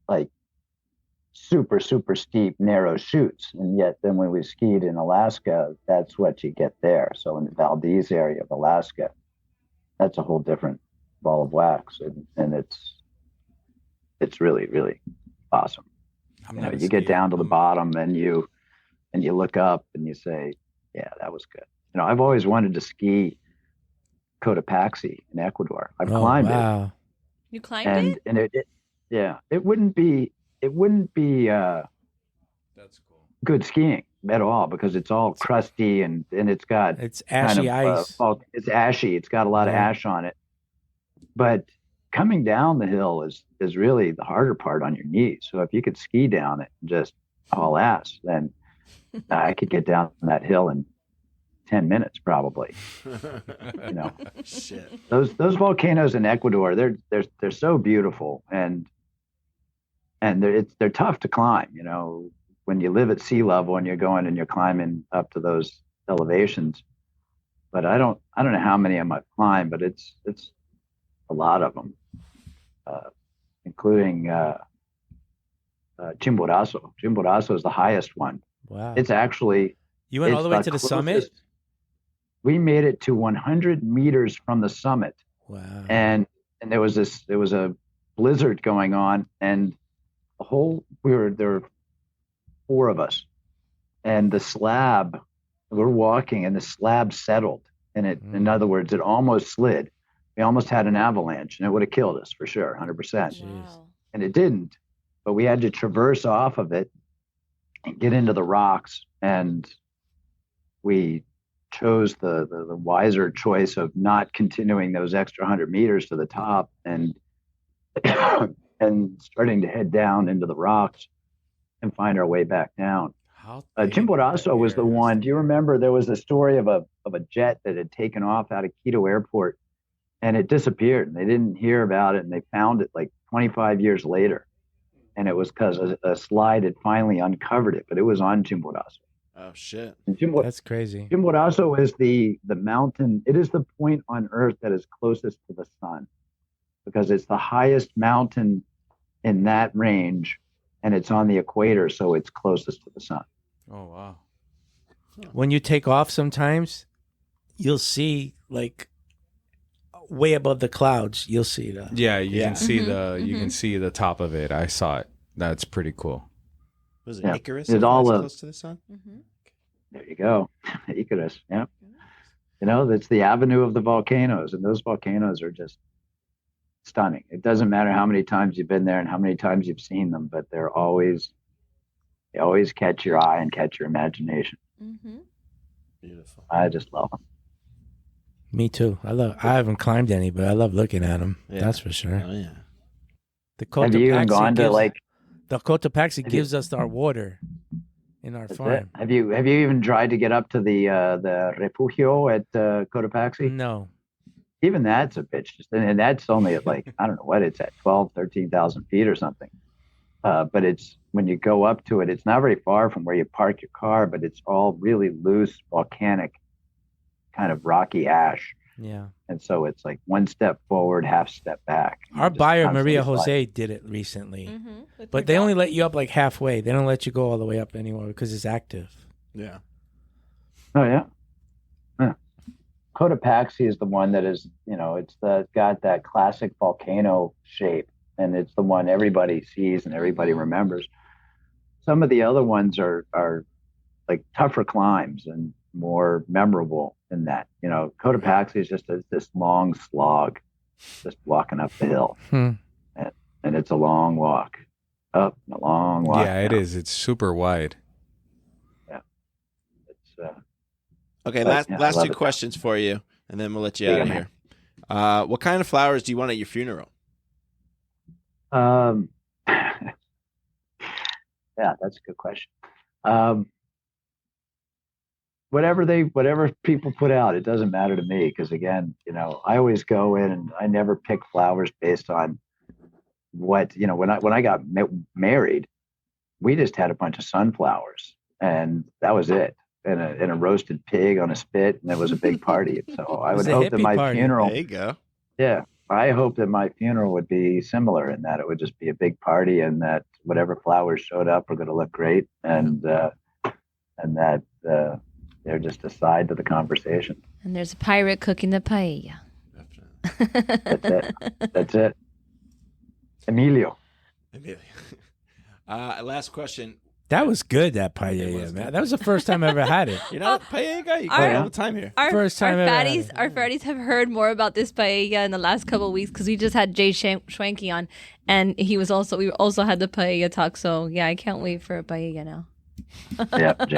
like super, super steep, narrow chutes. And yet then when we skied in Alaska, that's what you get there. So in the Valdez area of Alaska, that's a whole different ball of wax, and it's really, really awesome. You get down to the bottom and you look up and you say, yeah, that was good. I've always wanted to ski Cotopaxi in Ecuador. I've climbed it. You climbed it? And it wouldn't be That's cool. good skiing at all because it's all crusty and it's got It's ashy ice. It's ashy. It's got a lot of ash on it. But coming down the hill is really the harder part on your knees. So if you could ski down it and just haul ass, then I could get down that hill in 10 minutes probably. Shit. Those volcanoes in Ecuador, they're so beautiful and they're tough to climb. When you live at sea level and you're going and you're climbing up to those elevations. But I don't know how many I might climb, but it's a lot of them, including Chimborazo. Chimborazo is the highest one. Wow. It's actually You went all the way to the summit? We made it to 100 meters from the summit. Wow. And there was a blizzard going on, and there were 4 of us, and the slab, we're walking, and the slab settled, and in other words, it almost slid. We almost had an avalanche, and it would have killed us for sure, 100%. Wow. And it didn't, but we had to traverse off of it and get into the rocks, and we chose the wiser choice of not continuing those extra 100 meters to the top and and starting to head down into the rocks and find our way back down. Chimborazo was the one. Do you remember there was a story of a jet that had taken off out of Quito Airport and it disappeared, and they didn't hear about it, and they found it like 25 years later, and it was because a slide had finally uncovered it, but it was on Chimborazo. Oh shit! That's crazy. Chimborazo is the mountain. It is the point on Earth that is closest to the sun, because it's the highest mountain in that range, and it's on the equator, so it's closest to the sun. Oh wow! When you take off, sometimes you'll see like way above the clouds. You'll see that. Yeah, you can see you can see the top of it. I saw it. That's pretty cool. Was it Icarus? It's all close to the sun. Mm-hmm. There you go, Icarus. Yeah, that's the avenue of the volcanoes, and those volcanoes are just stunning. It doesn't matter how many times you've been there and how many times you've seen them, but they always catch your eye and catch your imagination. Mm-hmm. Beautiful. I just love them. Me too. I haven't climbed any, but I love looking at them. Yeah. That's for sure. Oh yeah. The Have you even gone to the Cotopaxi gives us our water in our farm. Have you even tried to get up to the refugio at Cotopaxi? No. Even that's a bitch, and that's only at like I don't know what it's at 13,000 feet or something. But it's when you go up to it, it's not very far from where you park your car, but it's all really loose volcanic kind of rocky ash. Yeah. And so it's like one step forward, half step back. Our buyer, Maria Jose, did it recently. Mm-hmm. But they only let you up like halfway. They don't let you go all the way up anymore because it's active. Yeah. Oh, yeah. Cotopaxi is the one that is, it's got that classic volcano shape, and it's the one everybody sees and everybody remembers. Some of the other ones are like tougher climbs and more memorable than that. Cotopaxi is just this long slog, just walking up the hill, and it's a long walk up and a long walk. Yeah, it is. It's super wide. Yeah, it's Okay, last 2 questions for you, and then we'll let you out of here. What kind of flowers do you want at your funeral? Yeah, that's a good question. Whatever people put out, it doesn't matter to me, because again, I always go in and I never pick flowers based on what, when I got married, we just had a bunch of sunflowers and that was it. And a roasted pig on a spit, and it was a big party. So I would hope that my funeral. There you go. Yeah, I hope that my funeral would be similar in that it would just be a big party, and that whatever flowers showed up are going to look great, and that they're just a side to the conversation. And there's a pirate cooking the paella. Definitely. That's it. That's it. Emilio. Amelia. Last question. That was good, that It paella, was man. good. That was the first time I ever had it. You're not a paella guy? You Our- go all the time here. First time ever had it. Our fatties have heard more about this paella in the last couple of weeks because we just had Jay Schwanke on, and we also had the paella talk. So yeah, I can't wait for a paella now. Yep,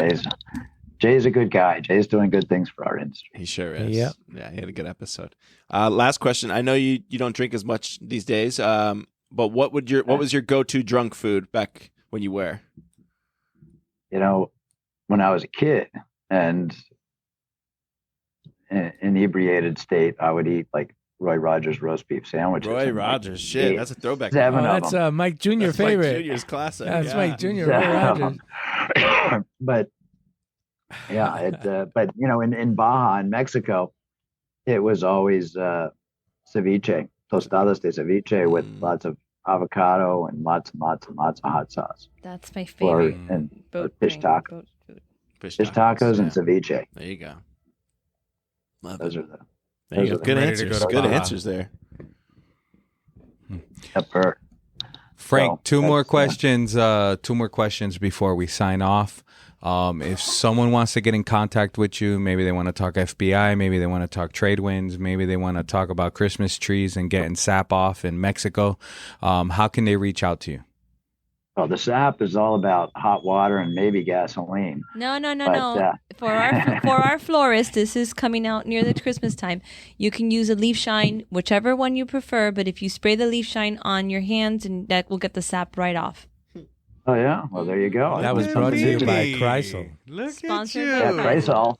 Jay's a good guy. Jay's doing good things for our industry. He sure is. Yep. Yeah, he had a good episode. Last question. I know you don't drink as much these days, but what was your go-to drunk food back when you were? You know, when I was a kid and in inebriated state, I would eat like Roy Rogers roast beef sandwiches. Roy and, like, Rogers. Shit, that's a throwback. Seven Oh, of that's them. Mike Jr. That's favorite. Mike Jr.'s classic. That's yeah. Mike Jr. Roy Seven Rogers. of 'em. But yeah, but you know, in Baja, in Mexico, it was always ceviche, tostadas de ceviche with lots of avocado and lots and lots and lots of hot sauce. That's my Or favorite. and boat fish thing, tacos. boat food. Fish tacos and yeah. ceviche. There you go. Love Those it. are the There you go. those are Good ready to answers. go to Good Baja. answers there. pepper. Frank, So, two more that's, questions. Two more questions before we sign off. If someone wants to get in contact with you, maybe they want to talk FBI, maybe they want to talk Tradewinds, maybe they want to talk about Christmas trees and getting sap off in Mexico. How can they reach out to you? Well, the sap is all about hot water and maybe gasoline. No. But, For our florist, this is coming out near the Christmas time. You can use a leaf shine, whichever one you prefer. But if you spray the leaf shine on your hands, and that will get the sap right off. Oh yeah, well there you go. That was That's brought to you something by to- Chrysler. Look Sponsored at you. by Yeah, Chrysol.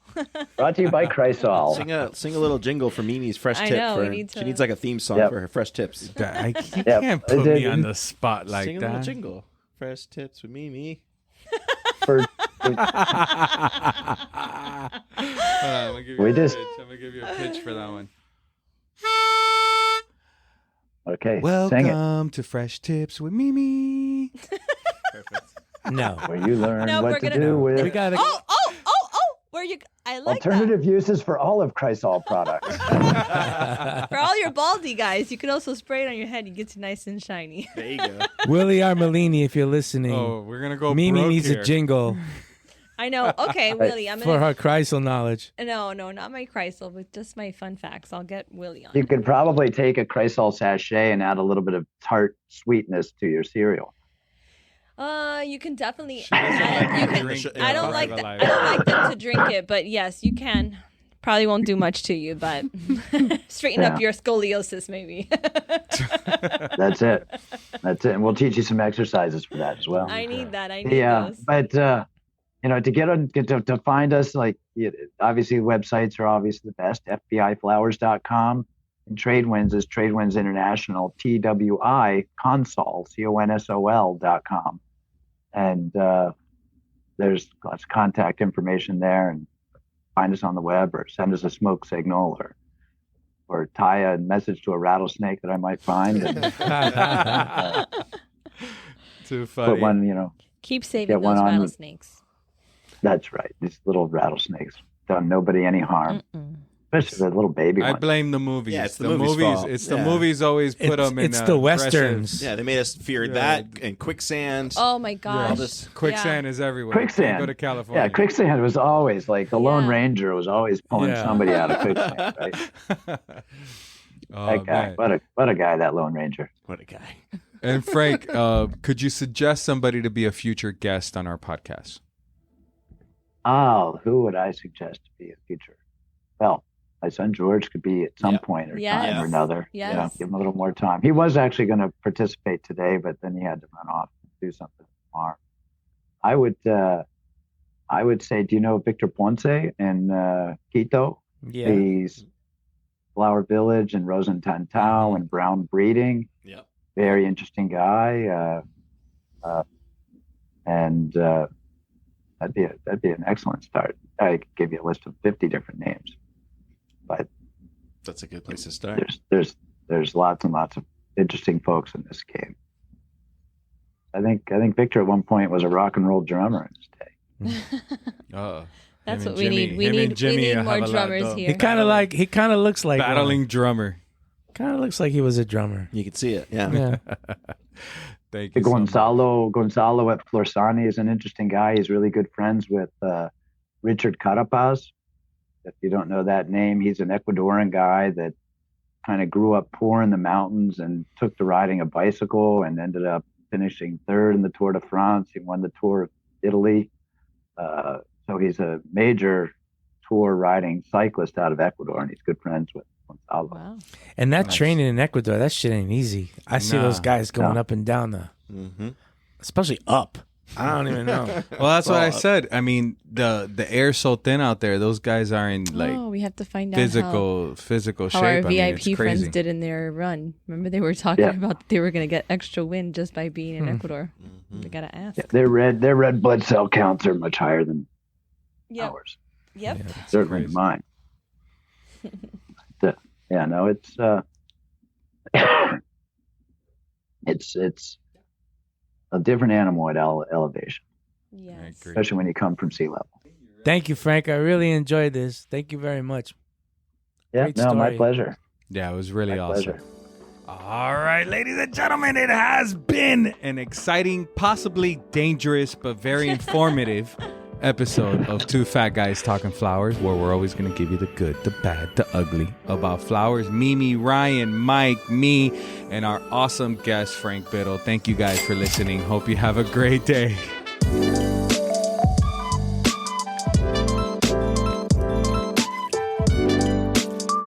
Brought to you by Chrysol. Sing a little jingle for Mimi's fresh I tip. know, we For, need she to- needs like a theme song Yep. for her fresh tips. You Yep. can't put I me did. on the spot like Sing a little that. jingle. Fresh tips with Mimi. For- Hold on, I'm gonna give you We a just- pitch. I'm gonna give you a pitch for that one. okay, sing it. Welcome to Fresh Tips with Mimi. Perfect. No. Where you learn No, what we're to gonna- do with We got to. Oh! Where you? I like alternative uses for all of Chrysol products. that. For all your baldy guys, you can also spray it on your head. You get it nice and shiny. There you go. Willie Armelini, if you're listening. Oh, we're gonna go. Mimi broke needs here. a jingle I know. Okay, Willie, I'm for gonna. her Chrysler knowledge. No, not my Chrysler, but just my fun facts. I'll get Willie on. You could probably take a Chrysol sachet and add a little bit of tart sweetness to your cereal. You can definitely. She doesn't like you to can, drink I don't it. like Fuck that. her I life. don't like them to drink it, but yes, you can. Probably won't do much to you, but straighten up Yeah. your scoliosis, maybe. That's it. That's it. And we'll teach you some exercises for that as well. I need that. I need Yeah, those. but you know, to find us, like obviously websites are obviously the best. FBIflowers.com and Tradewinds is Tradewinds International. TWI Consol CONSOL.com, and there's lots of contact information there. And find us on the web or send us a smoke signal or tie a message to a rattlesnake that I might find and Too funny. put one. You know, Keep saving Get one those on- rattlesnakes. that's right. These little rattlesnakes done nobody any harm. Mm-mm. Especially the little baby I ones. blame the movies. Yeah, it's the movies' fault. It's the Yeah. movies always put It's- them in. it's the Westerns. Yeah, they made us fear Yeah. that and quicksand. Oh my gosh. all this Quicksand is everywhere. Quicksand. Can't go to California. Yeah, quicksand was always like the Lone Yeah. Ranger was always pulling Yeah. somebody out of quicksand, right? Oh, That guy, man. what a guy, that Lone Ranger. What a guy. And Frank, could you suggest somebody to be a future guest on our podcast? Oh, who would I suggest to be a future? Well, my son George could be at some Yeah. point or Yes. time or another. Yes. You know, give him a little more time. He was actually going to participate today, but then he had to run off and do something tomorrow. I would say, do you know Victor Ponce in Quito? Yeah. He's Flower Village and Rosentantau and Brown Breeding. Yeah. Very interesting guy. And that'd be an excellent start. I could give you a list of 50 different names, but That's a good place to start. there's lots and lots of interesting folks in this game. I think Victor at one point was a rock and roll drummer in his day. That's Him what and we Jimmy- need. We him and need Jimmy more have a lot, drummers though. here. He kind of looks like one. Battling drummer. Kind of looks like he was a drummer. You can see it. Yeah. Yeah. Thank you. so much. Gonzalo at Florsani is an interesting guy. He's really good friends with Richard Carapaz. If you don't know that name, he's an Ecuadorian guy that kind of grew up poor in the mountains and took to riding a bicycle and ended up finishing third in the Tour de France. He won the Tour of Italy. So he's a major tour riding cyclist out of Ecuador, and he's good friends with Gonzalo. Wow. And that Nice. training in Ecuador, that shit ain't easy. I see those guys going up and down especially up. I don't even know. Well, that's what I said. I mean, the air's so thin out there. Those guys are in like We have to find out physical how shape. our I mean, VIP it's friends crazy. did in their run. Remember they were talking about they were going to get extra win just by being in Ecuador. We got to ask. Yeah, their red blood cell counts are much higher than ours. Yep. Certainly crazy. mine. It's it's a different animal at elevation, Yes. I agree. especially when you come from sea level. Thank you, Frank. I really enjoyed this. Thank you very much. Yeah, Great no, my story. pleasure. Yeah, it was really My awesome. pleasure. All right, ladies and gentlemen, it has been an exciting, possibly dangerous, but very informative episode of Two Fat Guys Talking Flowers, where we're always going to give you the good, the bad, the ugly about flowers. Mimi, Ryan, Mike, me, and our awesome guest, Frank Biddle. Thank you guys for listening. Hope you have a great day.